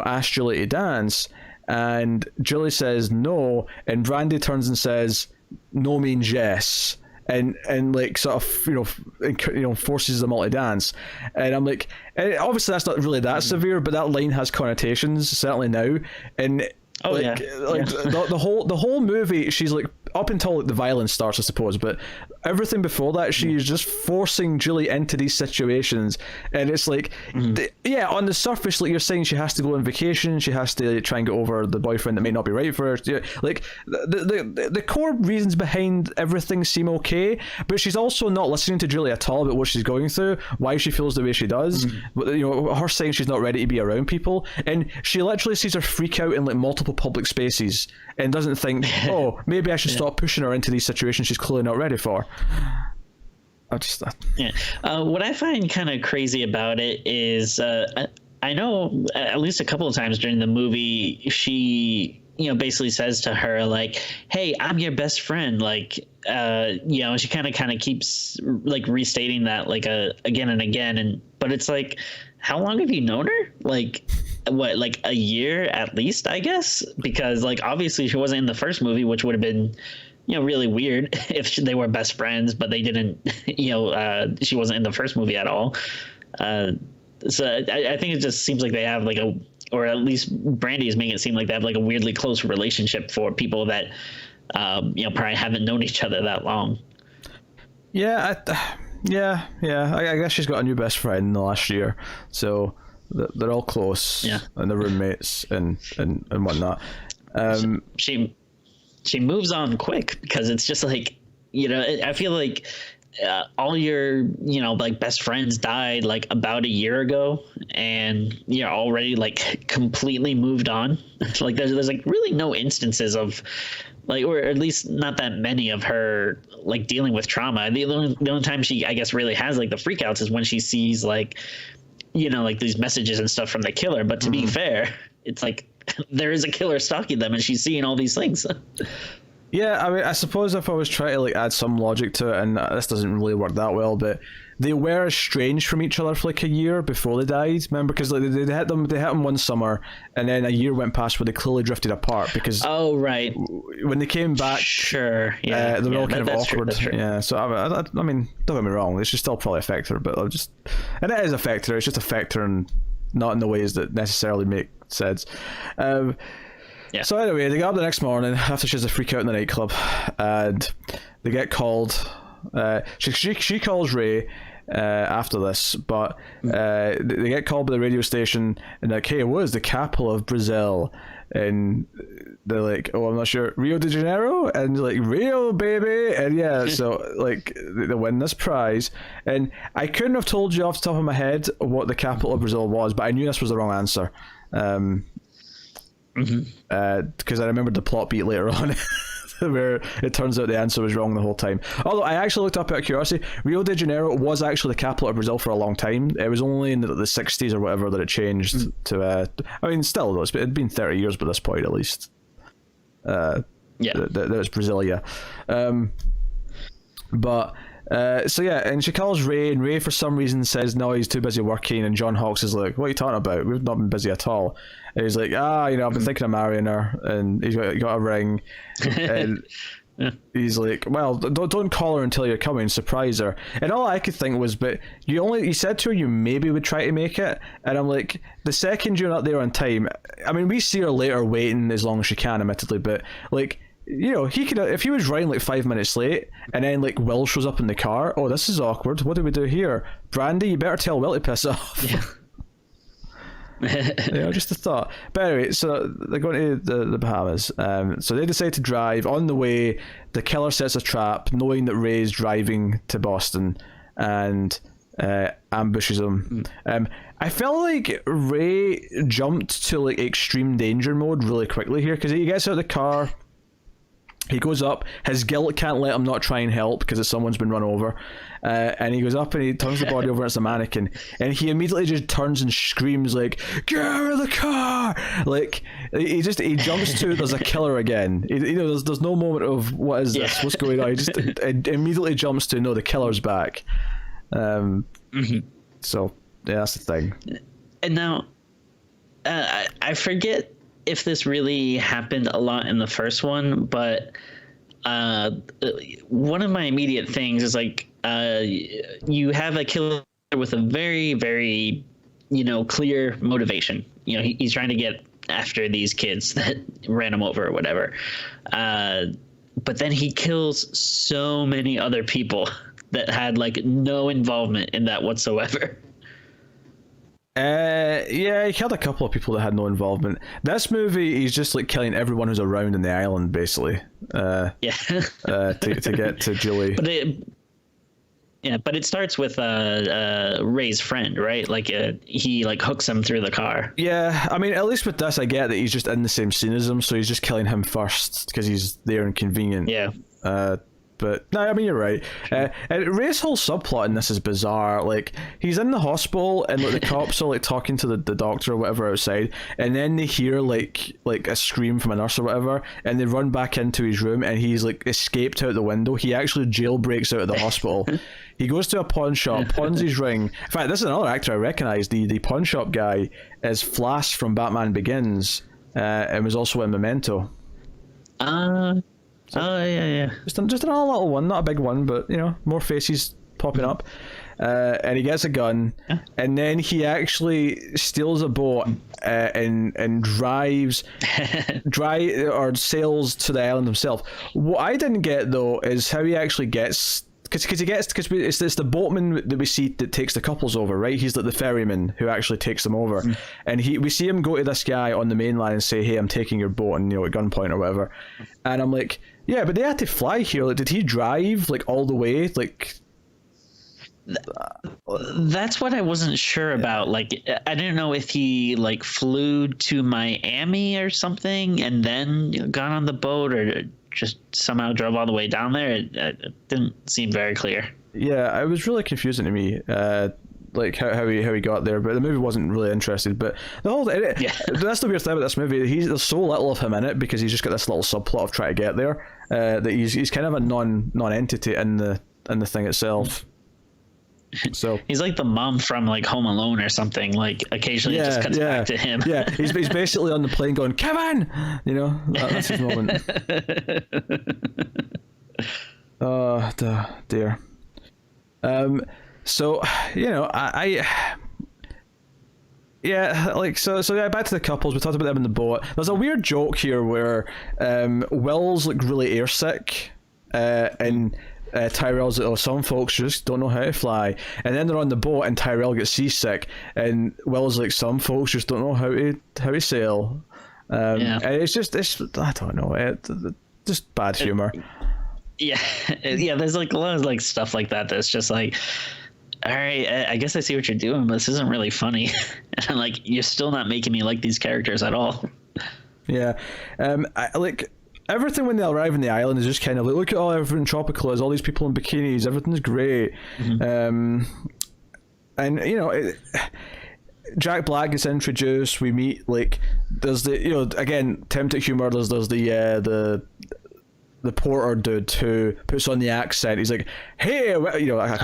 ask Julie to dance, and Julie says no, and Brandy turns and says no means yes, and like sort of forces them all to dance, and I'm like, and obviously that's not really that severe, but that line has connotations certainly now, and. Oh, like, yeah. The whole movie, she's like, up until like the violence starts, I suppose, but everything before that, she's just forcing Julie into these situations, and it's like, on the surface, like you're saying, she has to go on vacation, she has to try and get over the boyfriend that may not be right for her. Like the core reasons behind everything seem okay, but she's also not listening to Julie at all about what she's going through, why she feels the way she does. Her saying she's not ready to be around people, and she literally sees her freak out in like multiple public spaces and doesn't think, oh, maybe I should stop pushing her into these situations she's clearly not ready for. What I find kind of crazy about it is I know at least a couple of times during the movie she basically says to her like, hey, I'm your best friend, like she kind of keeps like restating that like again and again, but it's like, how long have you known her? Like what, like a year at least, I guess, because like obviously she wasn't in the first movie, which would have been really weird if they were best friends, but they didn't she wasn't in the first movie at all. So I think it just seems like they have like or at least Brandy is making it seem like they have like a weirdly close relationship for people that probably haven't known each other that long. I guess she's got a new best friend in the last year, so they're all close, and they're roommates and whatnot. She moves on quick because it's just like, I feel like all your like best friends died like about a year ago, and you're already like completely moved on. Like there's like really no instances of like, or at least not that many of her like dealing with trauma. The only time she, I guess, really has like the freakouts is when she sees like like these messages and stuff from the killer. But to be fair, it's like there is a killer stalking them and she's seeing all these things. Yeah, I mean, I suppose if I was trying to like add some logic to it, and this doesn't really work that well, but they were estranged from each other for like a year before they died. Remember, because like, they hit them one summer, and then a year went past where they clearly drifted apart. Because right, when they came back, they were all kind of awkward. True. Yeah, so I mean, don't get me wrong, it should still probably affect her, but and it is affect her. It's just affect her, and not in the ways that necessarily make sense. So anyway, they get up the next morning after she has a freak out in the nightclub, and they get called. She calls Ray, after this, but they get called by the radio station and like, hey, what is the capital of Brazil? And they're like, oh, I'm not sure, Rio de Janeiro? And they're like, Rio, baby. And yeah, so like they win this prize. And I couldn't have told you off the top of my head what the capital of Brazil was, but I knew this was the wrong answer. Because I remembered the plot beat later on where it turns out the answer was wrong the whole time. Although I actually looked up out of curiosity, Rio de Janeiro was actually the capital of Brazil for a long time. It was only in the 60s or whatever that it changed to I mean, still though, it'd been 30 years by this point at least. That was Brasilia. But so yeah, and she calls Ray, and Ray for some reason says no, he's too busy working, and John Hawkes is like, what are you talking about? We've not been busy at all. And he's like, I've been thinking of marrying her, and he's got a ring, and he's like, well, don't call her until you're coming, surprise her. And all I could think was, but you said to her you maybe would try to make it, and I'm like, the second you're not there on time, I mean, we see her later waiting as long as she can, admittedly, but like, you know, he could, if he was running like 5 minutes late and then like Will shows up in the car, oh, this is awkward, what do we do here? Brandy, you better tell Will to piss off. Just a thought. But anyway, so they're going to the Bahamas. So they decide to drive. On the way, the killer sets a trap, knowing that Ray's driving to Boston, and ambushes him. I felt like Ray jumped to like extreme danger mode really quickly here, because he gets out of the car. He goes up, his guilt can't let him not try and help because someone's been run over, and he goes up and he turns the body over and it's a mannequin, and he immediately just turns and screams like, get out of the car! Like, he jumps to, there's a killer again. There's no moment of, what is this, what's going on? He just immediately jumps to, no, the killer's back. So, yeah, that's the thing. And now, I forget if this really happened a lot in the first one, but one of my immediate things is like, you have a killer with a very, very, clear motivation. He's trying to get after these kids that ran him over or whatever. But then he kills so many other people that had like no involvement in that whatsoever. He killed a couple of people that had no involvement. This movie, he's just like killing everyone who's around in the island, basically. To get to Julie. But it starts with Ray's friend, right? Like he like hooks him through the car. Yeah, I mean, at least with this, I get that he's just in the same scene as him, so he's just killing him first because he's there and convenient. Yeah. But no, I mean, you're right. And Ray's whole subplot in this is bizarre. Like, he's in the hospital and like the cops are like talking to the doctor or whatever outside, and then they hear like a scream from a nurse or whatever, and they run back into his room, and he's like escaped out the window. He actually jailbreaks out of the hospital. He goes to a pawn shop, pawns his ring. In fact, this is another actor I recognize. The pawn shop guy is Flash from Batman Begins, and was also in Memento. Yeah. Just another little one, not a big one, but more faces popping up. And he gets a gun, and then he actually steals a boat and drives or sails to the island himself. What I didn't get though is how he actually gets. Because it's the boatman that we see that takes the couples over, right? He's like the ferryman who actually takes them over, and we see him go to this guy on the mainland and say, "Hey, I'm taking your boat," and at gunpoint or whatever. And I'm like, yeah, but they had to fly here. Like, did he drive like all the way? Like, that's what I wasn't sure about. Like, I didn't know if he like flew to Miami or something and then got on the boat, or just somehow drove all the way down there. It didn't seem very clear. Yeah, it was really confusing to me, like how he got there. But the movie wasn't really interested. But the whole that's the weird thing about this movie. There's so little of him in it because he's just got this little subplot of trying to get there. That he's kind of a non-entity in the thing itself. So he's like the mom from like Home Alone or something. Like occasionally it just cuts back to him. Yeah, he's basically on the plane going, Kevin, that's his moment. Oh dear. So back to the couples. We talked about them in the boat. There's a weird joke here where Will's like really airsick, and Tyrell's like, oh, some folks just don't know how to fly, and then they're on the boat and Tyrell gets seasick, and Will's like, some folks just don't know how to sail. And it's I don't know, just bad humor. Yeah, there's like a lot of like stuff like that that's just like, all right, I guess I see what you're doing, but this isn't really funny. And like, you're still not making me like these characters at all. Yeah, I like everything when they arrive on the island is just kind of like, look at all everything tropical is, all these people in bikinis, everything's great. And you know, Jack Black gets introduced. We meet, like, there's the, you know, again, tempted humor. There's the porter dude who puts on the accent. He's like, hey, you know, I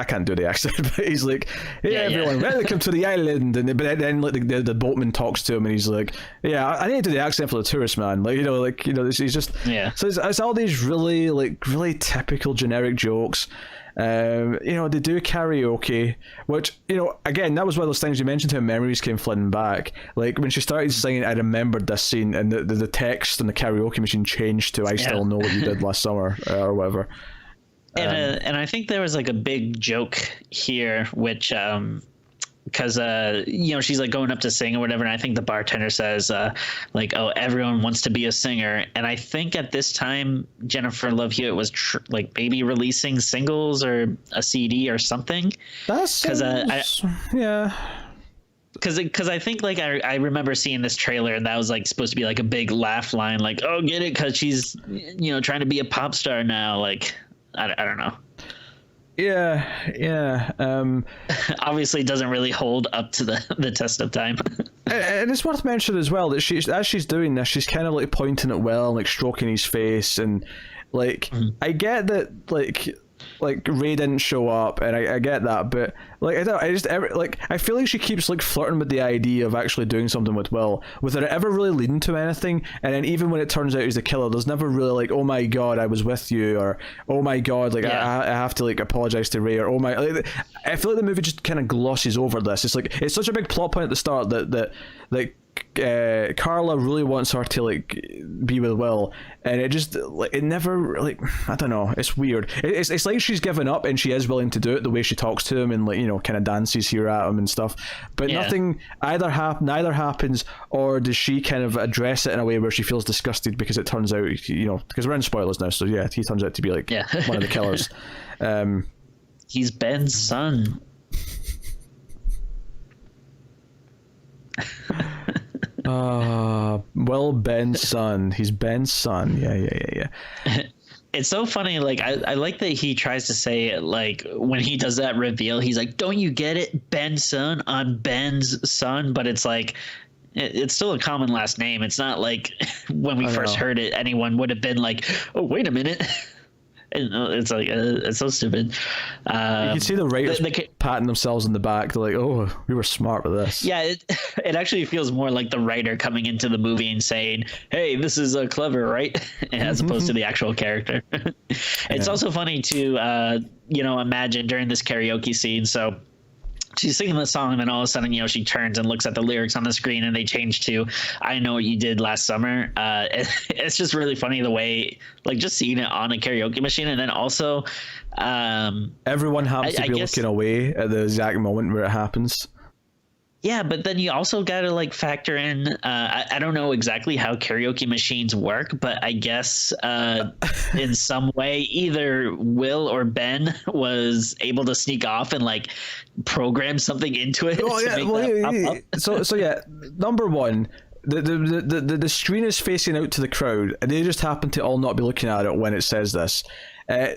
can't do the accent, but he's like, hey, everyone, welcome to the island. And then like the boatman talks to him, and he's like, yeah, I need to do the accent for the tourist man. Like, you know, he's just, So it's all these really typical generic jokes. You know, they do karaoke, which, you know, again, that was one of those things you mentioned how memories came flooding back. Like, when she started singing, I remembered this scene, and the text and the karaoke machine changed to I still know what you did last summer, or whatever. And I think there was like a big joke here, which because you know, she's like going up to sing or whatever, and I think the bartender says like, oh, everyone wants to be a singer. And I think at this time Jennifer Love Hewitt was like maybe releasing singles or a CD or something. That's because because I think like I remember seeing this trailer, and that was like supposed to be like a big laugh line, like, oh, get it, because she's, you know, trying to be a pop star now. Like, I don't know. Yeah. Obviously doesn't really hold up to the test of time. And it's worth mentioning as well that as she's doing this, she's kind of like pointing at Will and like stroking his face, and like, I get that like Ray didn't show up, and I get that, but like, I feel like she keeps like flirting with the idea of actually doing something with Will without it ever really leading to anything. And then even when it turns out he's the killer, there's never really like, oh my god, I was with you, or oh my god, like, I have to like apologize to Ray, or oh my, like, I feel like the movie just kind of glosses over this. It's like, it's such a big plot point at the start that Carla really wants her to like be with Will, and it just like, it never, like, I don't know, it's weird. It's like she's given up, and she is willing to do it the way she talks to him, and like, you know, kind of dances here at him and stuff, but nothing neither happens, or does she kind of address it in a way where she feels disgusted because it turns out, you know, because we're in spoilers now, so yeah, he turns out to be like one of the killers. He's Ben's son. Well, Ben's son. He's Ben's son. Yeah. It's so funny. Like, I like that he tries to say it, like, when he does that reveal, he's like, don't you get it? Ben's son? I'm Ben's son. But it's like, it's still a common last name. It's not like when we first heard it, anyone would have been like, oh, wait a minute. It's like, it's so stupid. You can see the writers patting themselves in the back. They're like, oh, we were smart with this. Yeah, it actually feels more like the writer coming into the movie and saying, hey, this is clever, right? As opposed to the actual character. It's also funny to, you know, imagine during this karaoke scene. So she's singing the song, and then all of a sudden, you know, she turns and looks at the lyrics on the screen, and they change to I Know What You Did Last Summer. It's just really funny the way, like, just seeing it on a karaoke machine. And then also everyone happens to be looking away at the exact moment where it happens. Yeah, but then you also got to like factor in, I don't know exactly how karaoke machines work, but I guess in some way either Will or Ben was able to sneak off and like program something into it. Oh, yeah. So yeah, number one, the screen is facing out to the crowd, and they just happen to all not be looking at it when it says this. Because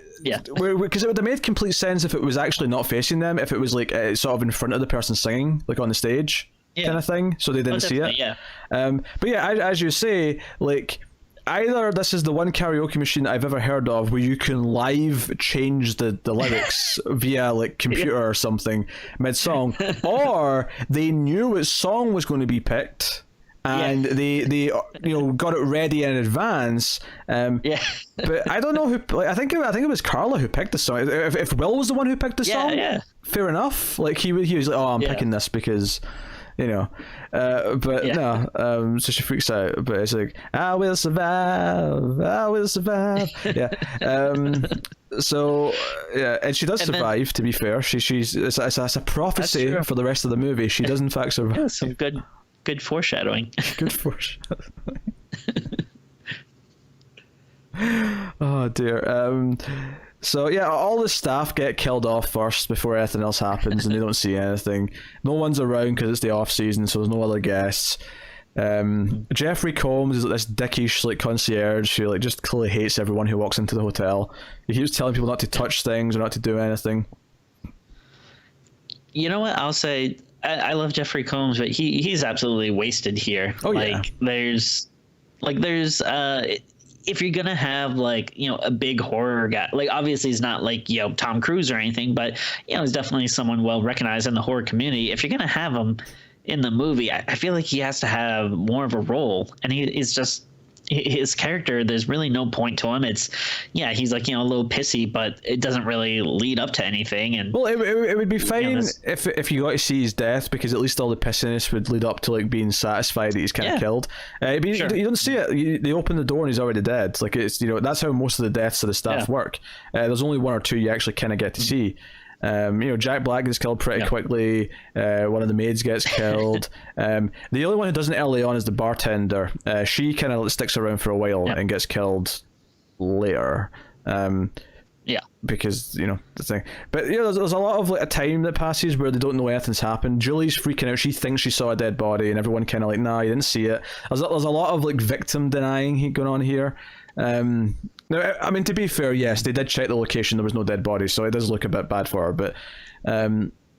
it would have made complete sense if it was actually not facing them, if it was like sort of in front of the person singing, like on the stage, kind of thing, so they didn't see it. But yeah, as you say, like, either this is the one karaoke machine I've ever heard of where you can live change the lyrics via like computer or something mid-song, or they knew what song was going to be picked, and they you know, got it ready in advance. But I don't know who. Like, I think it was Carla who picked the song. If Will was the one who picked the song, fair enough. Like, he was like, oh, I'm picking this because, you know. But no. So she freaks out. But it's like, I will survive. I will survive. Yeah. So yeah, and she does survive. To be fair, she's it's a prophecy for the rest of the movie. She does in fact survive. Yeah, some good foreshadowing. Good foreshadowing. Oh dear. So yeah, all the staff get killed off first before anything else happens, and they don't see anything. No one's around because it's the off season, so there's no other guests. Jeffrey Combs is like this dickish like concierge who like just clearly hates everyone who walks into the hotel. He keeps telling people not to touch things or not to do anything. You know what? I'll say I love Jeffrey Combs, but he's absolutely wasted here. Oh yeah. There's if you're gonna have like, you know, a big horror guy, like obviously he's not like, you know, Tom Cruise or anything, but you know, he's definitely someone well recognized in the horror community. If you're gonna have him in the movie, I feel like he has to have more of a role, and he's just his character. There's really no point to him. It's he's like, you know, a little pissy, but it doesn't really lead up to anything. And well, it would be fine if you got to see his death, because at least all the pissiness would lead up to like being satisfied that he's kind of killed. But you don't see it. They open the door and he's already dead. Like, it's, you know, that's how most of the deaths of the staff work. There's only one or two you actually kind of get to see. You know, Jack Black gets killed pretty quickly. One of the maids gets killed. The only one who doesn't early on is the bartender. She kind of sticks around for a while and gets killed later. Because, you know, the thing. But, you know, there's a lot of like a time that passes where they don't know anything's happened. Julie's freaking out. She thinks she saw a dead body, and everyone kind of like, nah, you didn't see it. There's a lot of like victim denying going on here. Now, I mean, to be fair, yes, they did check the location. There was no dead body, so it does look a bit bad for her. But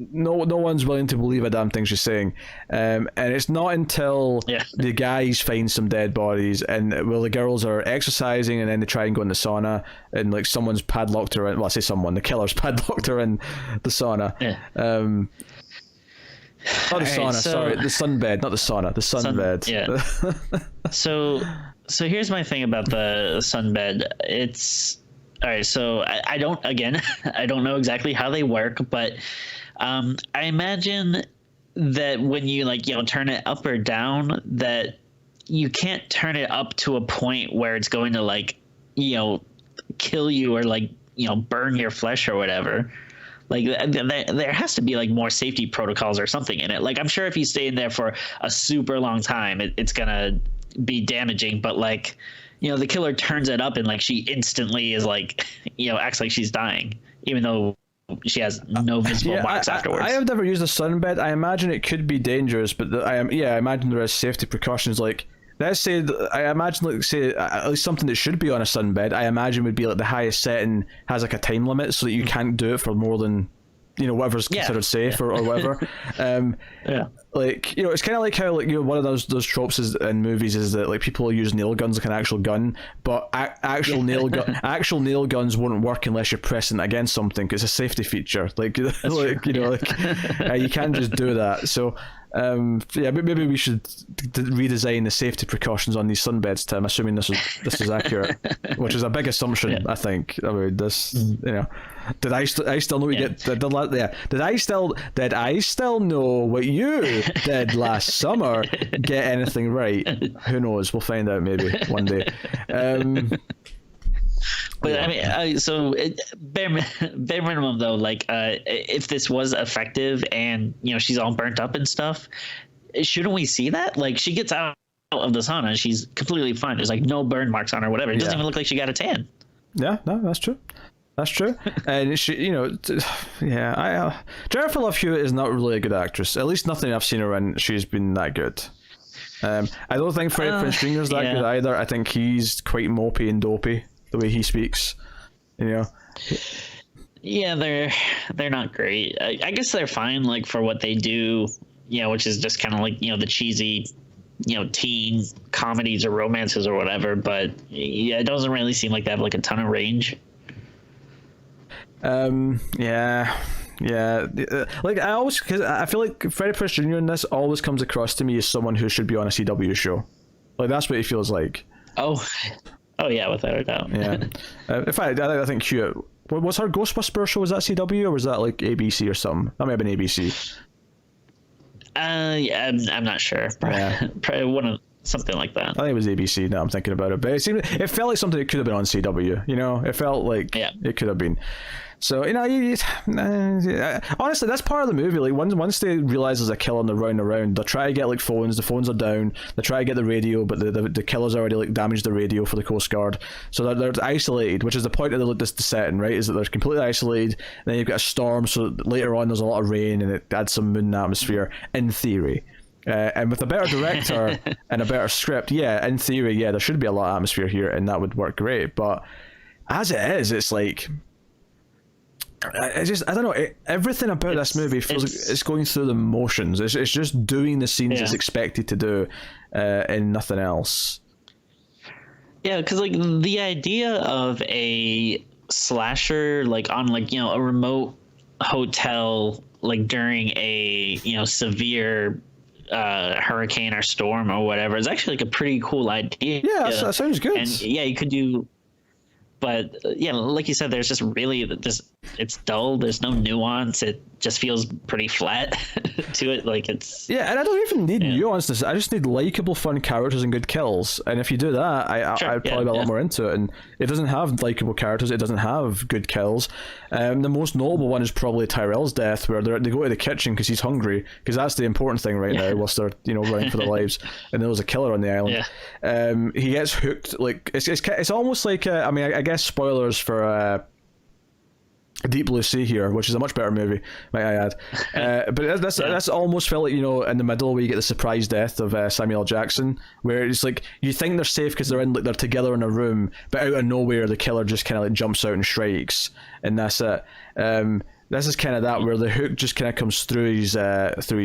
no one's willing to believe a damn thing she's saying. And it's not until the guys find some dead bodies, and the girls are exercising, and then they try and go in the sauna, and like someone's padlocked her in. Well, I say someone, the killer's padlocked her in the sauna. Not the sauna, sorry, the sunbed, not the sauna, the sunbed. So here's my thing about the sunbed. It's all right. So I don't know exactly how they work, but I imagine that when you like, you know, turn it up or down, that you can't turn it up to a point where it's going to like, you know, kill you or like, you know, burn your flesh or whatever. Like there has to be like more safety protocols or something in it. Like I'm sure if you stay in there for a super long time, it's gonna be damaging. But like, you know, the killer turns it up and like she instantly is like, you know, acts like she's dying, even though she has no visible marks afterwards. I have never used a sunbed. I imagine it could be dangerous, but I imagine there is safety precautions. Like, let's say, I imagine, like, say, at least something that should be on a sunbed, I imagine would be like the highest setting has like a time limit so that you can't do it for more than, you know, whatever's considered safe or whatever. Like, you know, it's kind of like how, like, you know, one of those tropes is in movies is that like people use nail guns like an actual gun, but actual nail guns won't work unless you're pressing against something, because it's a safety feature. Like, you know, like you can't just do that. So maybe we should redesign the safety precautions on these sunbeds, Tim, assuming this is accurate, which is a big assumption. I think. I mean, this, you know, did I still know what you get? Did I still know what you did last summer? Get anything right? Who knows? We'll find out maybe one day. But I mean, so bare minimum though, like if this was effective and, you know, she's all burnt up and stuff, shouldn't we see that? Like, she gets out of the sauna, she's completely fine. There's like no burn marks on her, whatever. It doesn't even look like she got a tan. Yeah, no, that's true. That's true. And she, you know, Jennifer Love Hewitt is not really a good actress. At least nothing I've seen her in, she's been that good. I don't think Freddie Prinze Jr. is that good either. I think he's quite mopey and dopey the way he speaks, you know. Yeah, they're not great. I guess they're fine, like, for what they do, you know, which is just kind of like, you know, the cheesy, you know, teen comedies or romances or whatever. But yeah, it doesn't really seem like they have like a ton of range. Like, because I feel like Freddie Prinze Jr. in this always comes across to me as someone who should be on a CW show. Like, that's what he feels like. Oh yeah, without a doubt. In fact, I think Hewitt, was her Ghost Whisperer show, was that CW or was that like ABC or something? That may have been ABC. I'm not sure. Probably one of something like that. I think it was ABC. Now I'm thinking about it, but it felt like something that could have been on CW. You know, it felt like it could have been. So honestly, that's part of the movie. Like once they realize there's a killer and they're running around, they try to get like phones. The phones are down. They try to get the radio, but the killer's already like damaged the radio for the Coast Guard. So they're isolated, which is the point of the setting, right? Is that they're completely isolated. And then you've got a storm. So later on, there's a lot of rain, and it adds some moon atmosphere. In theory. And with a better director and a better script, in theory, there should be a lot of atmosphere here, and that would work great. But as it is, it's like, I don't know. Everything about this movie feels like it's going through the motions. It's just doing the scenes it's expected to do, and nothing else. Yeah, because like the idea of a slasher, like on like a remote hotel, like during a severe hurricane or storm or whatever, is actually like a pretty cool idea. Yeah, that sounds good. And you could do. But like you said, there's just really it's dull. There's no nuance. It just feels pretty flat to it. Like it's and I don't even need nuance. I just need likable, fun characters and good kills. And if you do that, I'd probably be a lot more into it. And it doesn't have likable characters. It doesn't have good kills. The most notable one is probably Tyrell's death, where they go to the kitchen because he's hungry, because that's the important thing right now, whilst they're running for their lives. And there was a killer on the island. He gets hooked. Like it's almost like I guess spoilers for Deep Blue Sea here, which is a much better movie, might I add. But that's almost felt like, in the middle where you get the surprise death of Samuel L. Jackson, where it's like you think they're safe because they're together in a room, but out of nowhere the killer just kind of like jumps out and strikes, and that's it. This is kind of that, where the hook just kind of comes through his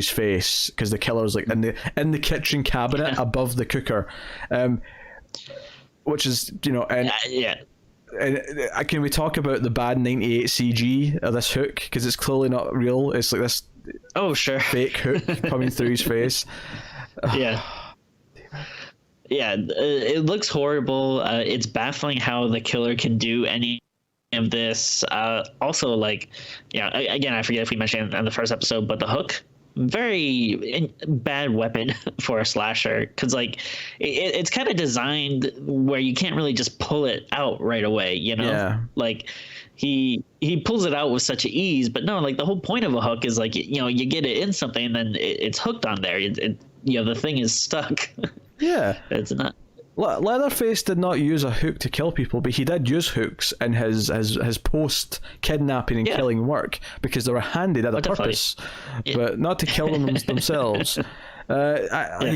face, because the killer's like in the kitchen cabinet above the cooker, which is And can we talk about the bad 98 CG of this hook, because it's clearly not real. It's like this fake hook coming through his face. It looks horrible. It's baffling how the killer can do any of this. Also, like, again, I forget if we mentioned it in the first episode, but the hook, very bad weapon for a slasher, because like it's kind of designed where you can't really just pull it out right away, like he pulls it out with such ease, but no, like the whole point of a hook is like you get it in something and then it's hooked on there. The thing is stuck. It's not. Leatherface did not use a hook to kill people, but he did use hooks in his post kidnapping and killing work, because they were handy. They had a purpose, but not to kill them themselves. So they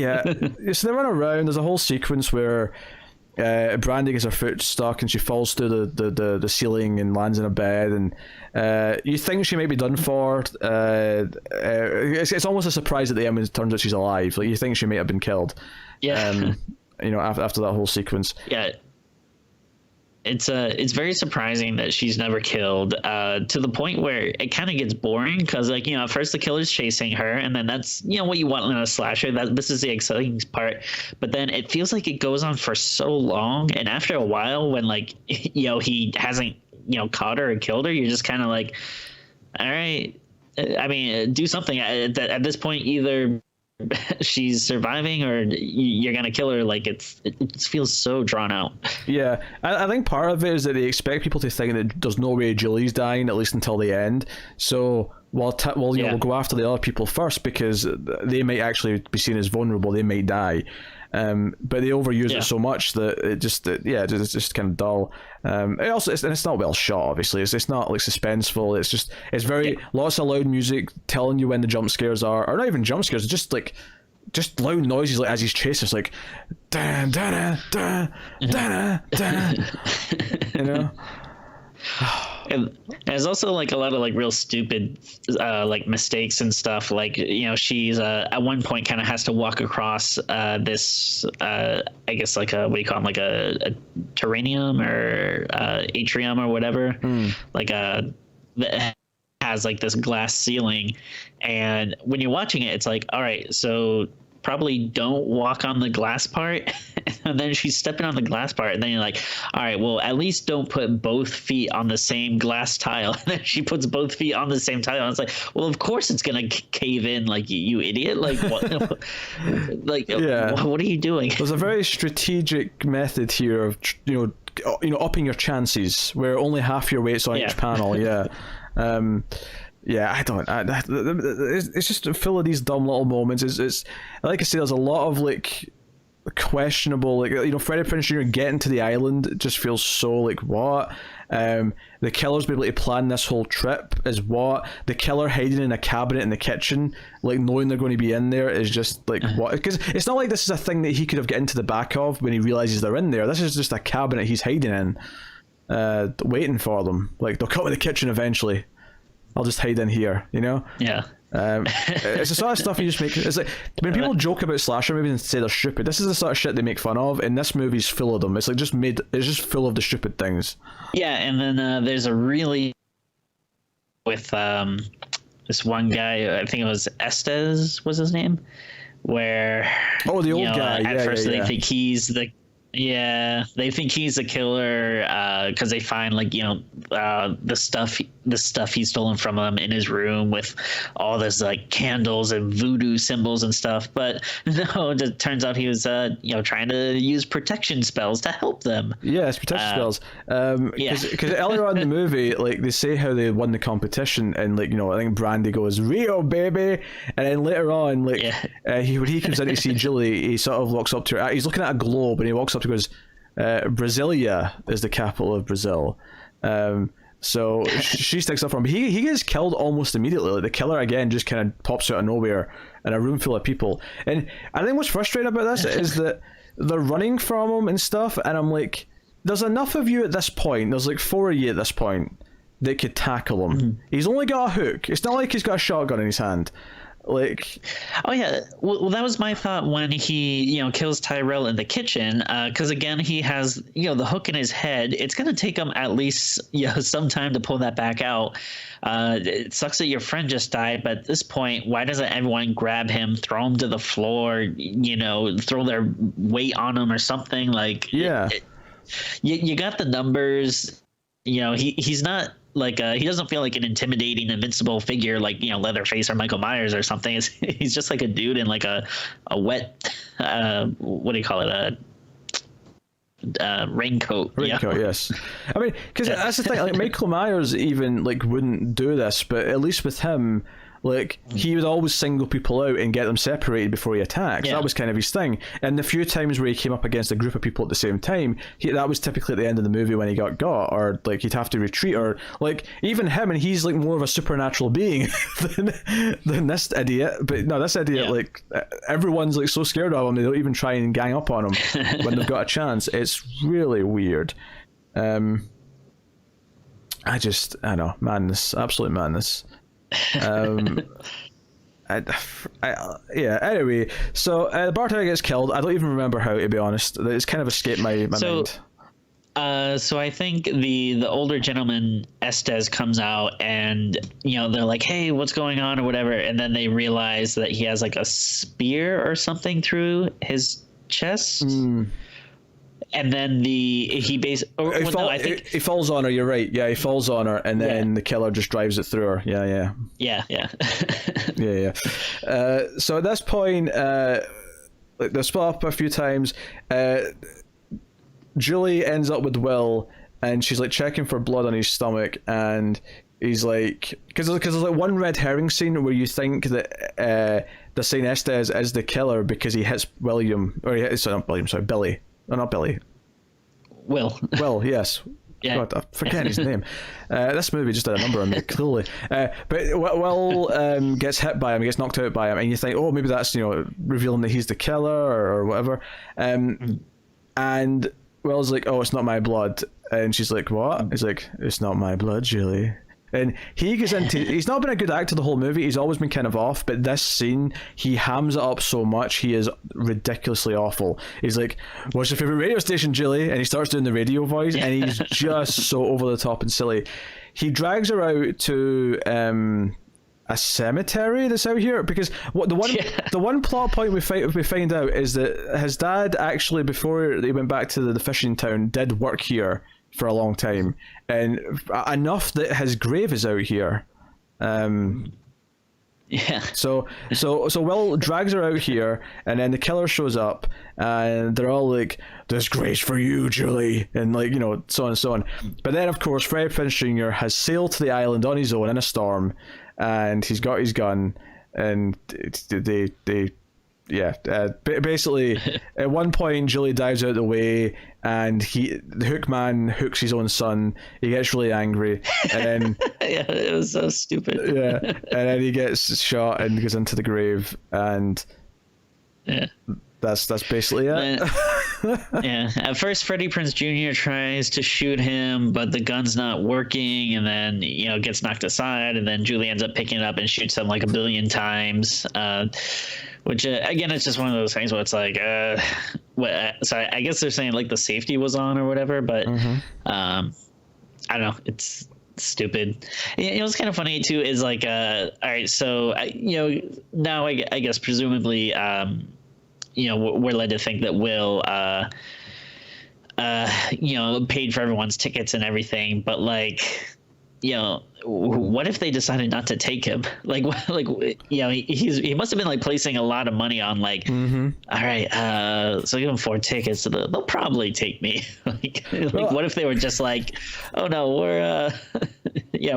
run around. There's a whole sequence where Brandy gets her foot stuck and she falls through the ceiling and lands in a bed, and you think she might be done for. It's almost a surprise at the end when it turns out she's alive. Like, you think she might have been killed. After that whole sequence. It's very surprising that she's never killed, to the point where it kind of gets boring, because like at first the killer's chasing her, and then that's what you want in a slasher. This is the exciting part, but then it feels like it goes on for so long, and after a while, when like he hasn't caught her or killed her, you're just kind of like, all right, I mean, do something at this point. Either she's surviving or you're gonna kill her. Like it feels so drawn out. I think part of it is that they expect people to think that there's no way Julie's dying, at least until the end. So we'll go after the other people first, because they might actually be seen as vulnerable. They might die. But they overuse it so much that it's just kind of dull. It's not well shot. Obviously, it's not like suspenseful. It's very lots of loud music telling you when the jump scares are, or not even jump scares. It's just loud noises, like as he's chasing. It's like da da da da da. And there's also like a lot of like real stupid like mistakes and stuff, like she's at one point kind of has to walk across this I guess like a, what do you call them, like a terrarium or atrium or whatever, like that has like this glass ceiling, and when you're watching it, it's like, all right, so probably don't walk on the glass part. And then she's stepping on the glass part, and then you're like, all right, well, at least don't put both feet on the same glass tile. And then she puts both feet on the same tile, and it's like, well, of course it's gonna cave in, like, you idiot. Like, what? Like, Yeah. what are you doing? There's a very strategic method here of upping your chances where only half your weight's on each panel. Yeah. Yeah, it's just full of these dumb little moments. It's like I say, there's a lot of like questionable, like, Freddie Prinze Jr. getting to the island just feels so like, what? The killer's be able to plan this whole trip is what? The killer hiding in a cabinet in the kitchen, like knowing they're going to be in there, is just like, what? Because it's not like this is a thing that he could have got into the back of when he realizes they're in there. This is just a cabinet he's hiding in, waiting for them. Like, they'll come in the kitchen eventually. I'll just hide in here, Yeah. It's the sort of stuff you just make. It's like when people joke about slasher movies and say they're stupid, this is the sort of shit they make fun of, and this movie's full of them. It's like it's just full of the stupid things. Yeah, and then there's a really with this one guy, I think it was Estes was his name, where the old guy. At first they think he's the they think he's the killer because they find, like, the stuff he's stolen from him in his room with all this like candles and voodoo symbols and stuff. But no, it turns out he was trying to use protection spells to help them. Yeah, it's protection spells. Because earlier on in the movie, like, they say how they won the competition, and like, I think Brandy goes, "Rio, baby," and then later on, like, when he comes in to see Julie, he sort of walks up to her. He's looking at a globe, and he walks up to her and goes, "Brasilia is the capital of Brazil." So she sticks up for him. He gets killed almost immediately. Like, the killer again just kind of pops out of nowhere in a room full of people. And I think what's frustrating about this is that they're running from him and stuff, and I'm like, there's enough of you at this point. There's like 4 of you at this point that could tackle him. Mm-hmm. He's only got a hook. It's not like he's got a shotgun in his hand. Like, oh yeah, well, that was my thought when he kills Tyrell in the kitchen, because again, he has the hook in his head. It's gonna take him at least some time to pull that back out. It sucks that your friend just died, but at this point, why doesn't everyone grab him, throw him to the floor, throw their weight on him or something? Like, you got the numbers. He's not like he doesn't feel like an intimidating, invincible figure like Leatherface or Michael Myers or something. He's just like a dude in like a wet what do you call it, raincoat. Yes. I mean, because that's the thing, like, Michael Myers even like wouldn't do this, but at least with him, like, he would always single people out and get them separated before he attacks. That was kind of his thing. And the few times where he came up against a group of people at the same time, that was typically at the end of the movie when he got, or like he'd have to retreat, or like even him, and he's like more of a supernatural being than this idiot. But no, this idiot, like, everyone's like so scared of him they don't even try and gang up on him when they've got a chance. It's really weird. I don't know, madness, absolute madness. Anyway, so the bartender gets killed. I don't even remember how, to be honest. It's kind of escaped my mind. So I think the older gentleman Estes comes out, and they're like, "Hey, what's going on?" or whatever, and then they realize that he has like a spear or something through his chest. And then he falls on her. You're right. Yeah, he falls on her, and then the killer just drives it through her. Yeah. So at this point, they split up a few times. Julie ends up with Will, and she's like checking for blood on his stomach, and he's like, because there's like one red herring scene where you think that they're saying Estes is the killer because he hits Billy. Oh, not Billy. Will, yes. Yeah. God, I'm forgetting his name. This movie just had a number on me, clearly. But Will gets hit by him, he gets knocked out by him, and you think, oh, maybe that's, revealing that he's the killer or whatever. And Will's like, oh, it's not my blood. And she's like, what? He's like, it's not my blood, Julie. And he goes into, he's not been a good actor the whole movie, he's always been kind of off, but this scene, he hams it up so much, he is ridiculously awful. He's like, what's your favourite radio station, Julie? And he starts doing the radio voice, and he's just so over the top and silly. He drags her out to a cemetery that's out here, because what the one plot point we find out is that his dad actually, before they went back to the fishing town, did work here for a long time, and enough that his grave is out here. Yeah. So Will drags her out here, and then the killer shows up, and they're all like, "This grave's for you, Julie," and like, you know, so on and so on. But then, of course, Freddie Prinze Jr. has sailed to the island on his own in a storm, and he's got his gun, and basically, at one point, Julie dives out of the way, and the hook man hooks his own son. He gets really angry, and then yeah, it was so stupid. Yeah, and then he gets shot and goes into the grave, and that's basically it. Yeah, at first Freddie Prinze Jr. tries to shoot him, but the gun's not working, and then, you know, gets knocked aside, and then Julie ends up picking it up and shoots him like 1 billion times. Which again, it's just one of those things where it's like, so I guess they're saying like the safety was on or whatever, but I don't know, it's stupid. You know, it's kind of funny too. Is like, all right, so you know, now I guess presumably, you know, we're led to think that Will, you know, paid for everyone's tickets and everything, but like, you know, what if they decided not to take him? Like, you know, he must have been like placing a lot of money on like, all right, so give him 4 tickets, so they'll probably take me. like, what if they were just like, oh no, we're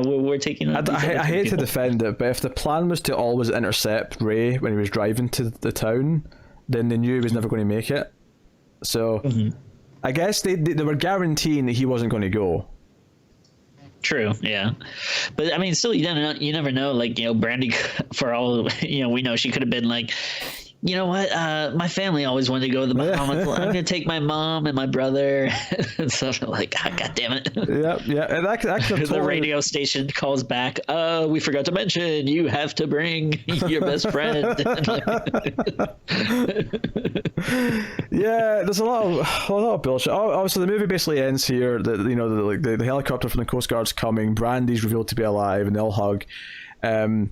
we're taking. I hate to defend it, but if the plan was to always intercept Ray when he was driving to the town, then they knew he was never going to make it. So I guess they were guaranteeing that he wasn't going to go. True, yeah, but I mean, still, you never know. Like, you know, Brandy, for all, you know, we know, she could have been like, you know what, my family always wanted to go to the Bahamas. I'm gonna take my mom and my brother. And so like, God damn it. Yeah. And that could the radio station calls back. We forgot to mention you have to bring your best friend. Yeah, there's a lot of bullshit. Obviously, the movie basically ends here. That, you know, the helicopter from the Coast Guard's coming. Brandy's revealed to be alive, and they all hug. And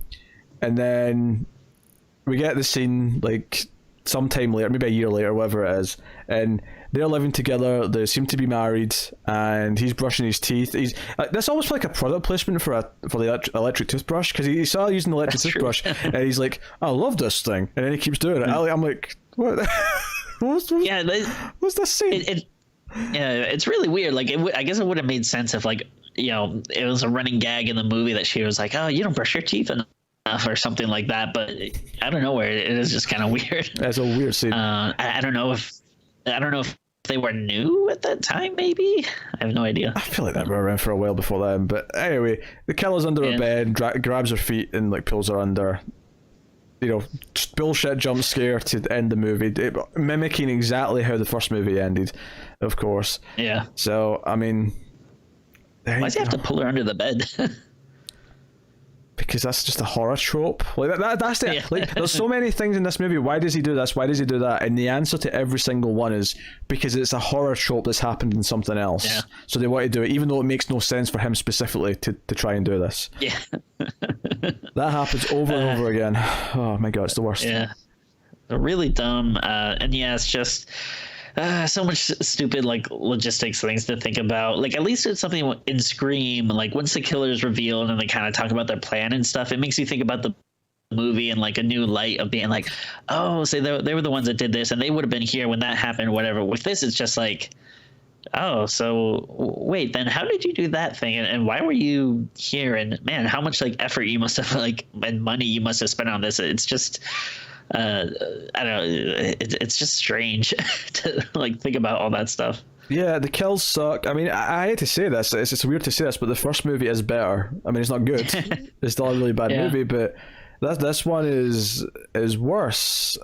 then we get the scene like sometime later, maybe a year later, whatever it is, and they're living together. They seem to be married, and he's brushing his teeth. He's that's almost like a product placement for the electric toothbrush, because he saw using the electric toothbrush, and he's like, "I love this thing," and then he keeps doing it. I'm like, what? what's this scene? Yeah, it's really weird. Like, I guess it would have made sense if, like, you know, it was a running gag in the movie that she was like, "Oh, you don't brush your teeth enough," or something like that. But I don't know, where it is just kind of weird. That's a weird scene. I don't know if they were new at that time. Maybe, I have no idea. I feel like they were around for a while before then. But anyway, the killer's under her bed, grabs her feet, and like pulls her under. You know, just bullshit jump scare to end the movie, mimicking exactly how the first movie ended, of course. Yeah. So I mean, why does he have to pull her under the bed? Because that's just a horror trope. Like that's it. Yeah. Like, there's so many things in this movie. Why does he do this? Why does he do that? And the answer to every single one is because it's a horror trope that's happened in something else. Yeah. So they want to do it, even though it makes no sense for him specifically to try and do this. Yeah. That happens over and over again. Oh my god, it's the worst. Yeah. Really dumb. And yeah, it's just so much stupid, like, logistics things to think about. Like, at least it's something in Scream, like, once the killer is revealed and they kind of talk about their plan and stuff, it makes you think about the movie in like a new light of being like, oh, say they were the ones that did this and they would have been here when that happened, whatever. With this, it's just like, oh, so wait, then how did you do that thing, and why were you here, and man, how much like effort you must have, like, and money you must have spent on this. It's just I don't know, it's just strange to like think about all that stuff. Yeah, the kills suck. I mean, I hate to say this, it's weird to say this, but the first movie is better. I mean, it's not good. It's still a really bad movie, but this one is worse.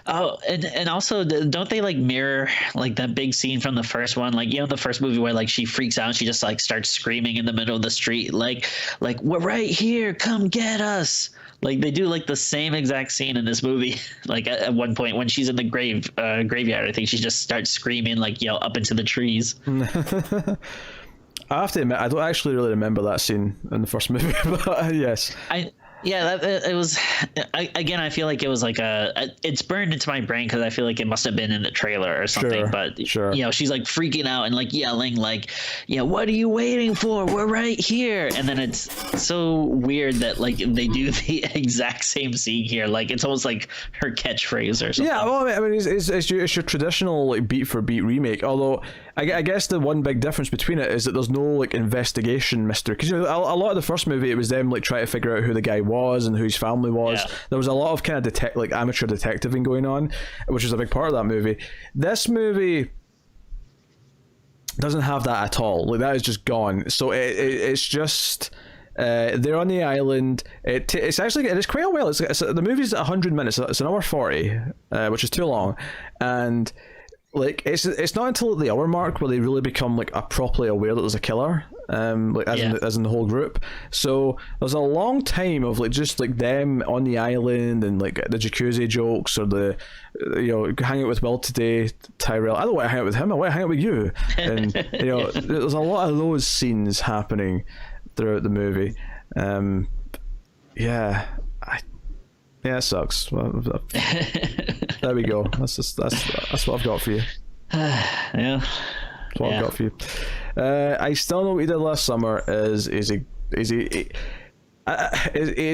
Oh, and also, don't they like mirror like that big scene from the first one? Like, you know, the first movie where like she freaks out and she just like starts screaming in the middle of the street, like we're right here, come get us. Like, they do like the same exact scene in this movie. Like at one point when she's in the graveyard, I think she just starts screaming, like, you know, up into the trees. I have to admit, I don't actually really remember that scene in the first movie, but yes. Yeah, it was. Again, I feel like it was like it's burned into my brain because I feel like it must have been in the trailer or something. Sure, But sure. she's like freaking out and like yelling, like, what are you waiting for? We're right here. And then it's so weird that like they do the exact same scene here. Like it's almost like her catchphrase or something. Yeah, well, I mean, it's your traditional like beat for beat remake. Although I guess the one big difference between it is that there's no like investigation mystery, because a lot of the first movie it was them like trying to figure out who the guy was and who his family was. Yeah. There was a lot of kind of like amateur detectiving going on, which is a big part of that movie. This movie doesn't have that at all. Like that is just gone. So it's just. They're on the island. It's actually it is quite a while. The movie's 100 minutes. It's an hour 40, which is too long, and like it's not until the hour mark where they really become like properly aware that there's a killer, like as in the whole group. So there's a long time of like just like them on the island and like the jacuzzi jokes or the hang out with Will today, Tyrell. I don't want to hang out with him. I want to hang out with you. And there's a lot of those scenes happening throughout the movie. It sucks. Well, there we go. That's what I've got for you. Yeah. That's what I've got for you. I Still Know What You Did Last Summer is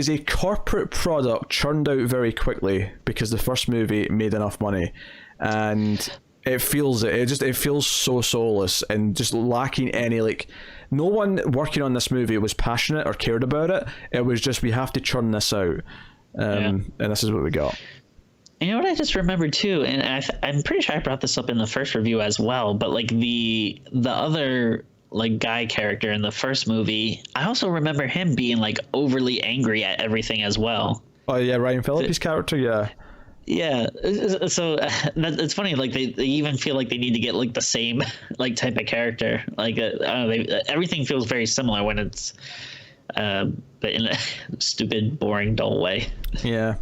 a corporate product churned out very quickly because the first movie made enough money, and it feels so soulless and just lacking any like. No one working on this movie was passionate or cared about it. It was just, we have to churn this out. And this is what we got. You know what I just remembered too, and I'm pretty sure I brought this up in the first review as well, but like the other like guy character in the first movie, I also remember him being like overly angry at everything as well. Oh yeah, Ryan Phillippe's character, yeah. Yeah, so it's funny. Like they even feel like they need to get like the same like type of character. Like I don't know, everything feels very similar when it's, but in a stupid, boring, dull way. Yeah.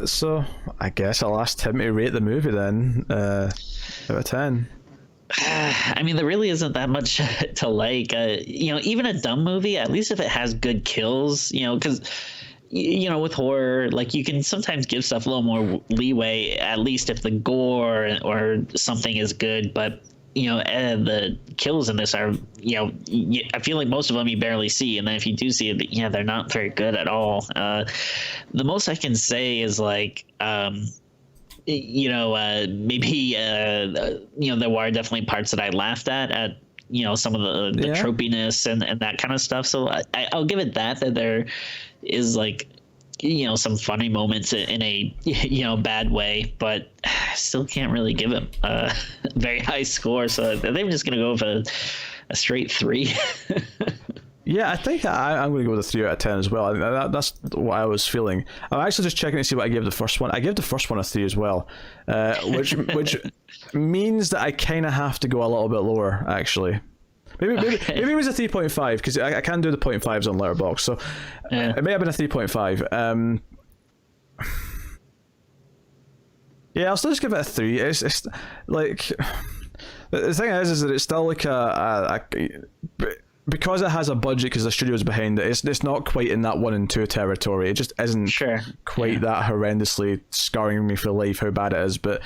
So I guess I'll ask Tim to rate the movie then. Out of 10. I mean, there really isn't that much to like. Even a dumb movie, at least if it has good kills, because. With horror, like you can sometimes give stuff a little more leeway, at least if the gore or something is good. But the kills in this are, I feel like most of them you barely see, and then if you do see it, they're not very good at all. The most I can say is like, maybe there were definitely parts that I laughed at some of the tropiness and that kind of stuff. So I'll give it that there is like some funny moments in a bad way, but I still can't really give him a very high score, so they're just gonna go with a straight 3. Yeah, I think I'm going to go with a 3 out of 10 as well. That's what I was feeling. I'm actually just checking to see what I gave the first one. I gave the first one a 3 as well, which means that I kind of have to go a little bit lower, actually. Maybe it was a 3.5 because I can't do the 0.5s on Letterboxd, so it may have been a 3.5. Yeah, I'll still just give it a 3. It's like the thing is that it's still like because it has a budget because the studio's behind it. It's not quite in that 1 and 2 territory. It just isn't quite that horrendously scarring me for life how bad it is, but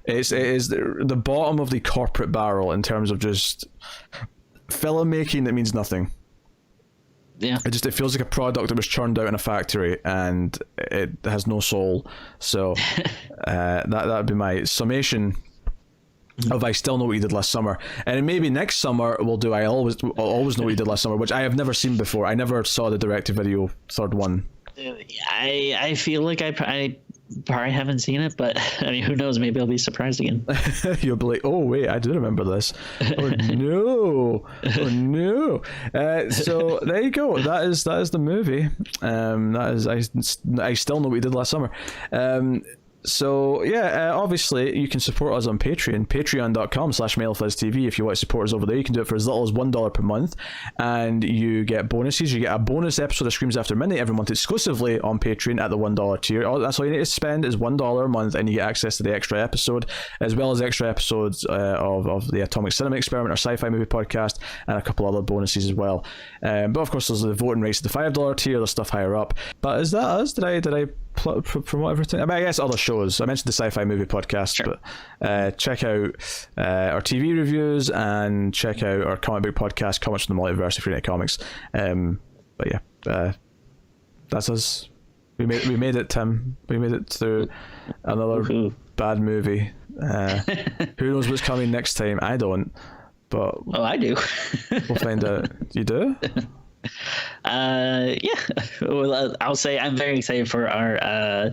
it is the bottom of the corporate barrel in terms of just filmmaking that means nothing. Yeah, it feels like a product that was churned out in a factory and it has no soul. So that'd be my summation of I Still Know What You Did Last Summer. And maybe next summer we'll do I Always Know What You Did Last Summer, which I have never seen before. I never saw the direct-to-video third one. I feel like I probably haven't seen it, but I mean, who knows? Maybe I'll be surprised again. You'll be like, oh wait, I do remember this. Oh no, oh no. So there you go. That is the movie. That is I Still Know What You Did Last Summer. So yeah, obviously you can support us on Patreon, patreon.com/MailFuzzTV. If you want to support us over there, you can do it for as little as $1 per month, and you get bonuses. You get a bonus episode of Screams After Midnight every month exclusively on Patreon at the $1 tier. That's all you need to spend is $1 a month, and you get access to the extra episode, as well as extra episodes of the Atomic Cinema Experiment, our sci-fi movie podcast, and a couple other bonuses as well. But of course, there's the voting rights to the $5 tier. There's stuff higher up. But is that us? Did I promote everything? I mean, I guess other shows. I mentioned the sci-fi movie podcast, sure. But check out our TV reviews and check out our comic book podcast, Comics from the Multiverse, if you're into comics. But yeah, that's us. We made it, Tim. We made it through another bad movie. Who knows what's coming next time? I don't. But I do. We'll find out. You do? Yeah. Well, I'll say I'm very excited for our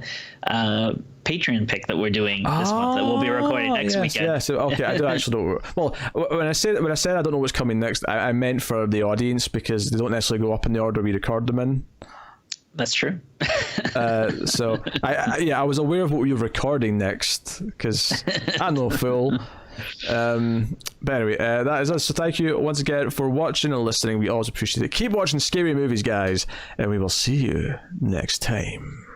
Patreon pick that we're doing this month that we'll be recording next weekend. Yeah, so okay, I do actually know. Well, when I said I don't know what's coming next, I meant for the audience, because they don't necessarily go up in the order we record them in. That's true. So I was aware of what we were recording next, because I'm no fool. But anyway, that is us. So thank you once again for watching and listening. We always appreciate it. Keep watching scary movies, guys, and we will see you next time.